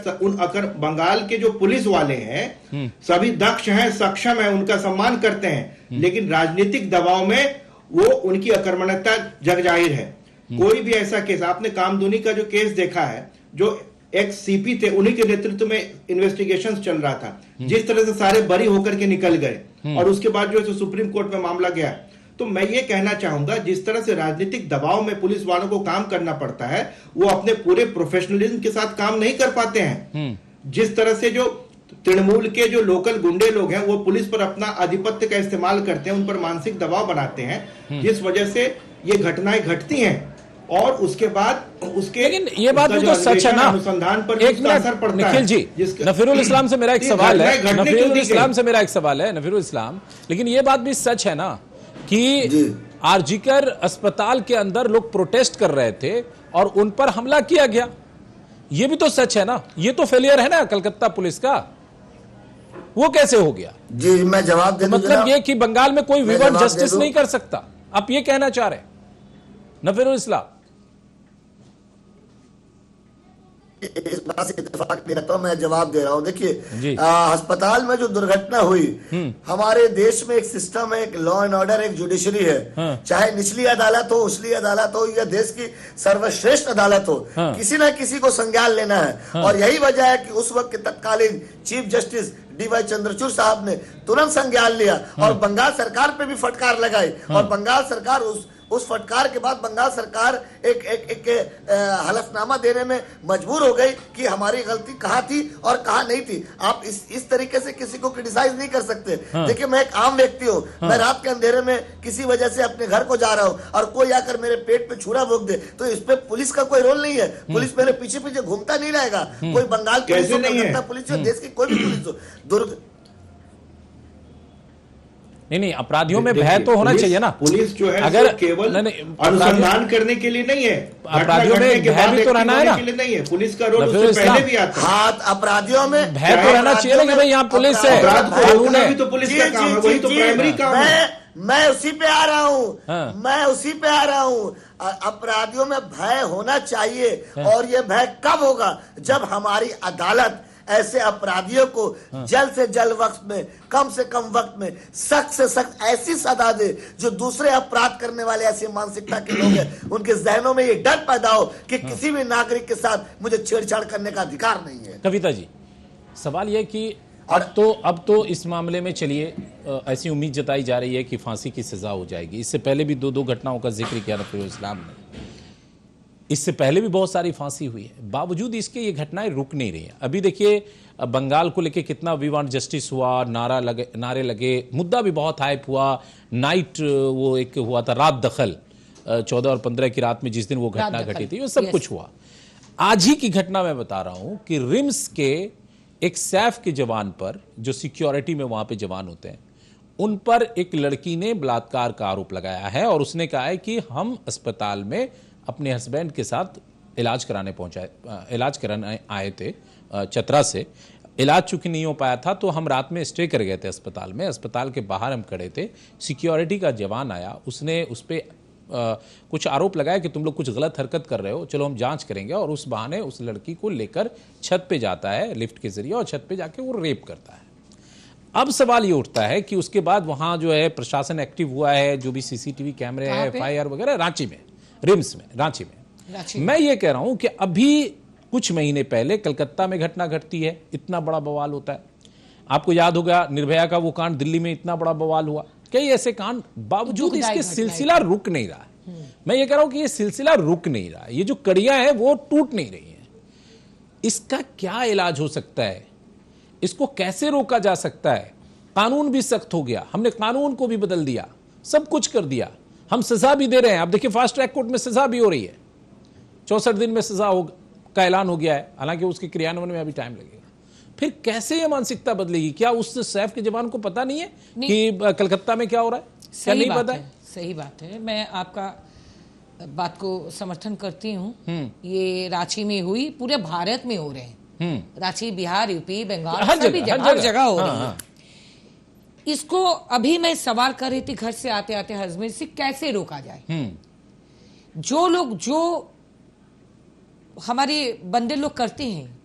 बंगाल के जो पुलिस वाले हैं सभी दक्ष हैं, सक्षम हैं, उनका सम्मान करते हैं, लेकिन राजनीतिक दबाव में वो उनकी अकर्मण्यता जग जाहिर है। कोई भी ऐसा केस, आपने कामदुनी का जो केस देखा है, जो एक सीपी थे, उन्हीं के नेतृत्व में इन्वेस्टिगेशन चल रहा था, जिस तरह से सारे बरी होकर के निकल गए और उसके बाद जो है सुप्रीम कोर्ट में मामला गया। तो मैं ये कहना चाहूंगा, जिस तरह से राजनीतिक दबाव में पुलिस वालों को काम करना पड़ता है, वो अपने पूरे प्रोफेशनलिज्म के साथ काम नहीं कर पाते हैं। जिस तरह से जो तृणमूल के जो लोकल गुंडे लोग हैं, वो पुलिस पर अपना आधिपत्य का इस्तेमाल करते हैं, उन पर मानसिक दबाव बनाते हैं, जिस वजह से ये घटनाएं घटती हैं। और उसके बाद उसके, लेकिन ये बात भी तो सच है ना, अनुसंधान पर एक मिनट असर पड़ता निखिल जी, नफीरुल इस्लाम से मेरा एक सवाल है, नफीरुल इस्लाम, लेकिन ये बात भी सच है ना कि आरजीकर अस्पताल के अंदर लोग प्रोटेस्ट कर रहे थे और उन पर हमला किया गया। ये भी तो सच है ना, ये तो फेलियर है ना कलकत्ता पुलिस का। वो कैसे हो गया? जी मैं जवाब दे दूं। मतलब ये कि बंगाल में कोई विवाद जस्टिस नहीं कर सकता, आप ये कहना चाह रहे हैं नफीरुल इस्लाम? इस बात से इत्तेफाक नहीं रखता हूं, मैं जवाब दे रहा हूं। देखिए, अस्पताल में जो दुर्घटना हुई, हमारे देश में एक सिस्टम है, एक लॉ एंड ऑर्डर, एक जुडिशरी है। चाहे निचली अदालत हो, उचली अदालत हो, या देश की सर्वश्रेष्ठ अदालत हो, किसी ना किसी को संज्ञान लेना है। और यही वजह है कि उस वक्त के तत्कालीन चीफ जस्टिस DY चंद्रचूड़ साहब ने तुरंत संज्ञान लिया और बंगाल सरकार पे भी फटकार लगाई। और बंगाल सरकार उस फटकार के बाद बंगाल सरकार एक हलफनामा देने में मजबूर हो गई कि हमारी गलती कहाँ थी और कहाँ नहीं थी। आप इस तरीके से किसी को क्रिटिसाइज नहीं कर सकते। देखिए, मैं एक आम व्यक्ति हूँ, मैं रात के अंधेरे में किसी वजह से अपने घर को जा रहा हूँ और कोई आकर मेरे पेट पे छुरा भोंक दे, तो इस पे पुलिस का कोई रोल नहीं है। पुलिस मेरे पीछे पीछे घूमता नहीं रहेगा। कोई बंगाल पुलिस हो, कलकत्ता पुलिस हो, देश की कोई भी पुलिस हो, नहीं, अपराधियों में भय तो होना चाहिए ना। पुलिस जो है अगर केवल अनुसंधान करने के लिए नहीं है, अपराधियों में भय भी तो रहना है ना, नहीं है। पुलिस का रोल उससे पहले भी आता है। हाँ, अपराधियों में भय तो रहना चाहिए ना कि भाई यहाँ पुलिस है, कानून है, तो पुलिस का काम है, वही तो प्राइमरी काम है। मैं उसी पे आ रहा हूँ, अपराधियों में भय होना चाहिए। और ये भय कब होगा? जब हमारी अदालत ऐसे अपराधियों को जल्द से जल्द वक्त में, कम से कम वक्त में, सख्त से सख्त ऐसी सजा दे जो दूसरे अपराध करने वाले ऐसी मानसिकता के लोग हैं, उनके जहनों में ये डर पैदा हो कि किसी भी नागरिक के साथ मुझे छेड़छाड़ करने का अधिकार नहीं है। कविता जी, सवाल यह कि अब तो इस मामले में चलिए ऐसी उम्मीद जताई जा रही है कि फांसी की सजा हो जाएगी। इससे पहले भी 2 घटनाओं का जिक्र किया नफीरुल इस्लाम ने, इससे पहले भी बहुत सारी फांसी हुई है, बावजूद इसके ये घटनाएं रुक नहीं रही हैं। अभी देखिए बंगाल को लेके कितना वी वांट जस्टिस हुआ, नारे लगे, मुद्दा भी बहुत हाइप हुआ, नाइट वो एक हुआ था रात दखल, 14 और 15 की रात में जिस दिन वो घटना घटी थी, वो सब Yes. कुछ हुआ। आज ही की घटना मैं बता रहा हूं कि रिम्स के एक सैफ के जवान पर, जो सिक्योरिटी में वहां पे जवान होते हैं, उन पर एक लड़की ने बलात्कार का आरोप लगाया है और उसने कहा है कि हम अस्पताल में अपने हस्बैंड के साथ इलाज कराने आए थे चतरा से। इलाज चूंकि नहीं हो पाया था तो हम रात में स्टे कर गए थे अस्पताल में। अस्पताल के बाहर हम खड़े थे, सिक्योरिटी का जवान आया, उसने उस पर कुछ आरोप लगाया कि तुम लोग कुछ गलत हरकत कर रहे हो, चलो हम जांच करेंगे। और उस बहाने उस लड़की को लेकर छत पे जाता है लिफ्ट के जरिए और छत पे जाके वो रेप करता है। अब सवाल ये उठता है कि उसके बाद वहां जो है प्रशासन एक्टिव हुआ है, जो भी सीसीटीवी कैमरे हैं, FIR वगैरह, रांची में, रिम्स में, रांची में। मैं ये कह रहा हूं कि अभी कुछ महीने पहले कलकत्ता में घटना घटती है, इतना बड़ा बवाल होता है। आपको याद होगा निर्भया का वो कांड, दिल्ली में इतना बड़ा बवाल हुआ, कई ऐसे कांड, बावजूद इसके सिलसिला रुक नहीं रहा है। मैं ये कह रहा हूं कि ये सिलसिला रुक नहीं रहा है, ये जो कड़ियां हैं वो टूट नहीं रही हैं। इसका क्या इलाज हो सकता है? इसको कैसे रोका जा सकता है? कानून भी सख्त हो गया, हमने कानून को भी बदल दिया, सब कुछ कर दिया, हम सजा भी दे रहे हैं। अब देखिए फास्ट ट्रैक कोर्ट में सजा भी हो रही है, 64 दिन में सजा का ऐलान हो गया है, हालांकि उसके क्रियान्वयन में अभी टाइम लगेगा। फिर कैसे ये मानसिकता बदलेगी? क्या उस सैफ के जवान को पता नहीं है कि कलकत्ता में क्या हो रहा है? क्या नहीं पता है? सही बात है, मैं आपका बात को समर्थन करती हूँ। ये रांची में हुई, पूरे भारत में हो रहे हैं, रांची, बिहार, यूपी, बंगाल, सभी जगह, हर जगह हो रही है। इसको अभी मैं सवाल कर रही थी घर से आते आते हस्बैंड से, कैसे रोका जाए? जो लोग, जो हमारे बंदे लोग करते हैं,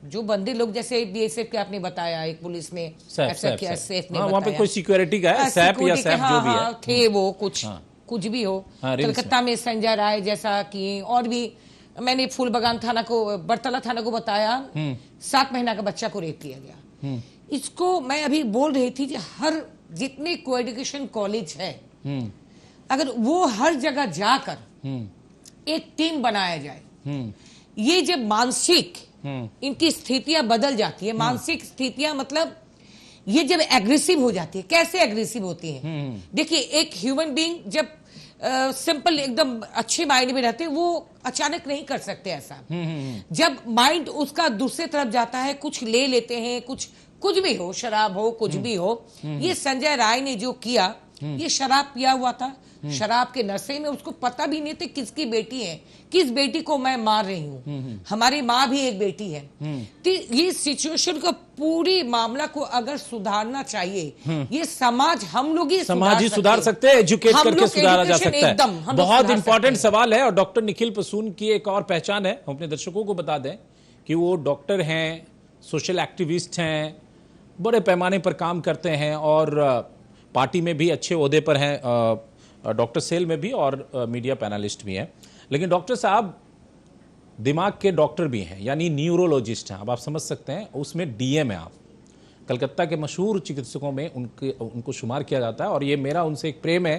जो बंदे लोग, जैसे BSF के आपने बताया, एक पुलिस में सैफ ने वहां पे कोई सिक्योरिटी का है, सैफ या सैफ जो भी है थे वो, कुछ भी हो। कलकत्ता में संजय राय जैसा कि, और भी मैंने फूलबागान थाना को, बरतला थाना को बताया, 7 महीना का बच्चा को रेप किया गया। इसको मैं अभी बोल रही थी कि हर जितने को एजुकेशन कॉलेज है, अगर वो हर जगह जाकर एक टीम बनाया जाए, ये जब मानसिक इनकी स्थितियां बदल जाती है, मानसिक स्थितियां मतलब ये जब एग्रेसिव हो जाती है, कैसे एग्रेसिव होती है? देखिए, एक ह्यूमन बीइंग जब सिंपल एकदम अच्छे माइंड में रहते हैं, वो अचानक नहीं कर सकते ऐसा। जब माइंड उसका दूसरे तरफ जाता है, कुछ ले लेते हैं, कुछ भी हो, शराब हो, कुछ भी हो। ये संजय राय ने जो किया, ये शराब पिया हुआ था, शराब के नशे में, उसको पता भी नहीं था किसकी बेटी है, किस बेटी को मैं मार रही हूँ, हमारी माँ भी एक बेटी है। तो ये सिचुएशन का पूरी मामला को अगर सुधारना चाहिए, ये समाज, हम लोग ही सुधार सकते हैं, एजुकेट करके सुधारा जा सकता है। बहुत इंपॉर्टेंट सवाल है। और डॉक्टर निखिल पसून की एक और पहचान है, हम अपने दर्शकों को बता दें कि वो डॉक्टर हैं, सोशल एक्टिविस्ट हैं, बड़े पैमाने पर काम करते हैं और पार्टी में भी अच्छे ओहदे पर हैं, डॉक्टर सेल में भी, और मीडिया पैनलिस्ट भी हैं। लेकिन डॉक्टर साहब दिमाग के डॉक्टर भी हैं, यानी न्यूरोलॉजिस्ट हैं। अब आप समझ सकते हैं, उसमें DM है आप। कलकत्ता के मशहूर चिकित्सकों में उनको शुमार किया जाता है। और ये मेरा उनसे एक प्रेम है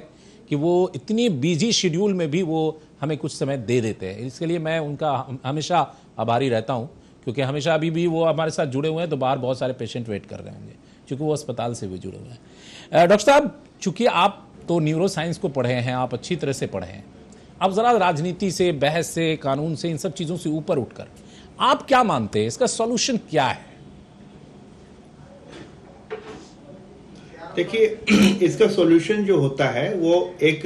कि वो इतनी बिजी शेड्यूल में भी वो हमें कुछ समय दे देते हैं। इसके लिए मैं उनका हमेशा आभारी रहता हूँ, क्योंकि हमेशा अभी भी वो हमारे साथ जुड़े हुए हैं, तो बाहर बहुत सारे पेशेंट वेट कर रहे होंगे, क्योंकि वो अस्पताल से भी जुड़े हुए हैं। डॉक्टर साहब, चूंकि आप तो न्यूरो साइंस को पढ़े हैं, आप अच्छी तरह से पढ़े हैं, आप जरा राजनीति से, बहस से, कानून से, इन सब चीजों से ऊपर उठकर आप क्या मानते हैं, इसका सॉल्यूशन क्या है? देखिए, इसका सॉल्यूशन जो होता है वो एक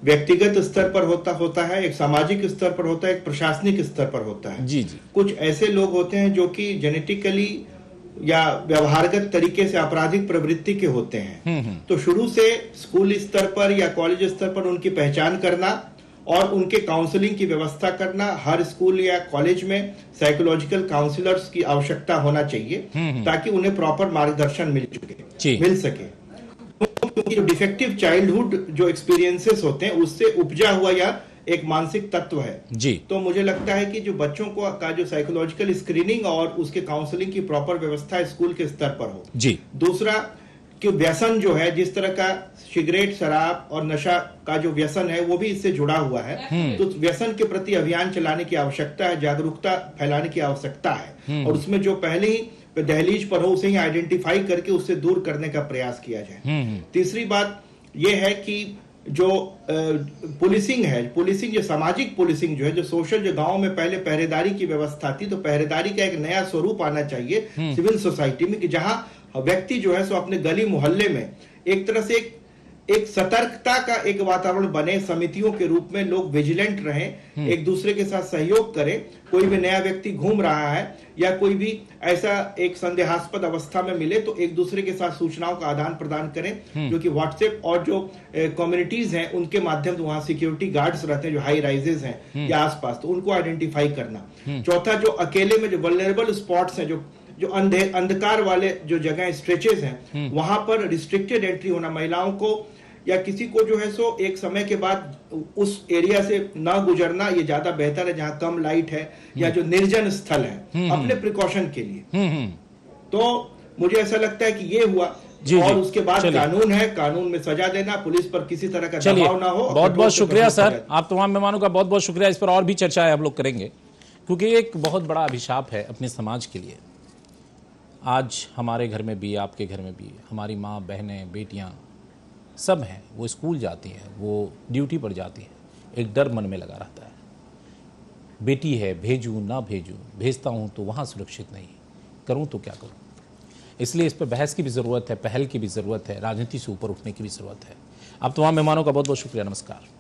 व्यक्तिगत स्तर पर होता है, एक सामाजिक स्तर पर होता है, एक प्रशासनिक स्तर पर होता है। जी। कुछ ऐसे लोग होते हैं जो कि जेनेटिकली या व्यवहारगत तरीके से आपराधिक प्रवृत्ति के होते हैं। तो शुरू से स्कूल स्तर पर या कॉलेज स्तर पर उनकी पहचान करना और उनके काउंसलिंग की व्यवस्था करना, हर स्कूल या कॉलेज में साइकोलॉजिकल काउंसलर्स की आवश्यकता होना चाहिए, ताकि उन्हें प्रॉपर मार्गदर्शन मिल सके। क्योंकि जो डिफेक्टिव चाइल्डहुड जो एक्सपीरियंसेस होते हैं, उससे उपजा हुआ या एक मानसिक तत्व है जी। तो मुझे लगता है कि जो बच्चों को का जो साइकोलॉजिकल स्क्रीनिंग और उसके काउंसलिंग की प्रॉपर व्यवस्था स्कूल के स्तर पर हो जी। दूसरा कि व्यसन जो है, जिस तरह का सिगरेट, शराब और नशा का जो व्यसन है, वो भी इससे जुड़ा हुआ है। तो व्यसन के प्रति अभियान चलाने की आवश्यकता है, जागरूकता फैलाने की आवश्यकता है, और उसमें जो पहले ही दहलीज पर हो उसे ही आइडेंटिफाई करके उससे दूर करने का प्रयास किया जाए। तीसरी बात यह है कि जो पुलिसिंग है, पुलिसिंग जो सामाजिक पुलिसिंग जो है, जो सोशल, जो गांव में पहले पहरेदारी की व्यवस्था थी, तो पहरेदारी का एक नया स्वरूप आना चाहिए सिविल सोसाइटी में, कि जहां व्यक्ति जो है सो अपने गली मोहल्ले में एक तरह से एक सतर्कता का एक वातावरण बने, समितियों के रूप में लोग विजिलेंट रहें, एक दूसरे के साथ सहयोग करें। कोई भी नया व्यक्ति घूम रहा है या कोई भी ऐसा एक संदेहास्पद अवस्था में मिले तो एक दूसरे के साथ सूचनाओं का आदान प्रदान करें, जो कि व्हाट्सएप और जो कम्युनिटीज हैं उनके माध्यम से वहां सिक्योरिटी गार्ड्स रहते हैं जो हाई राइजेस हैं या आसपास, तो उनको आइडेंटिफाई करना। चौथा, जो अकेले में जो वल्नरेबल स्पॉट्स हैं, जो अंधकार वाले जो जगह स्ट्रेचेस हैं, वहां पर रिस्ट्रिक्टेड एंट्री होना, महिलाओं को या किसी को जो है सो एक समय के बाद उस एरिया से ना गुजरना, ये ज्यादा बेहतर है जहां कम लाइट है या जो निर्जन स्थल है, अपने प्रिकॉशन के लिए। तो मुझे ऐसा लगता है कि ये हुआ। और उसके बाद कानून है, कानून में सजा देना, पुलिस पर किसी तरह का दबाव ना हो। बहुत बहुत शुक्रिया सर, आप तमाम मेहमानों का बहुत बहुत शुक्रिया। इस पर और भी चर्चाएं हम लोग करेंगे, क्योंकि एक बहुत बड़ा अभिशाप है अपने समाज के लिए। आज हमारे घर में भी, आपके घर में भी, हमारी माँ, बहनें, बेटियां सब हैं, वो स्कूल जाती हैं, वो ड्यूटी पर जाती हैं, एक डर मन में लगा रहता है, बेटी है, भेजूं ना भेजूं, भेजता हूं तो वहां सुरक्षित नहीं, करूं तो क्या करूं। इसलिए इस पर बहस की भी ज़रूरत है, पहल की भी ज़रूरत है, राजनीति से ऊपर उठने की भी ज़रूरत है। आप तमाम मेहमानों का बहुत बहुत शुक्रिया। नमस्कार।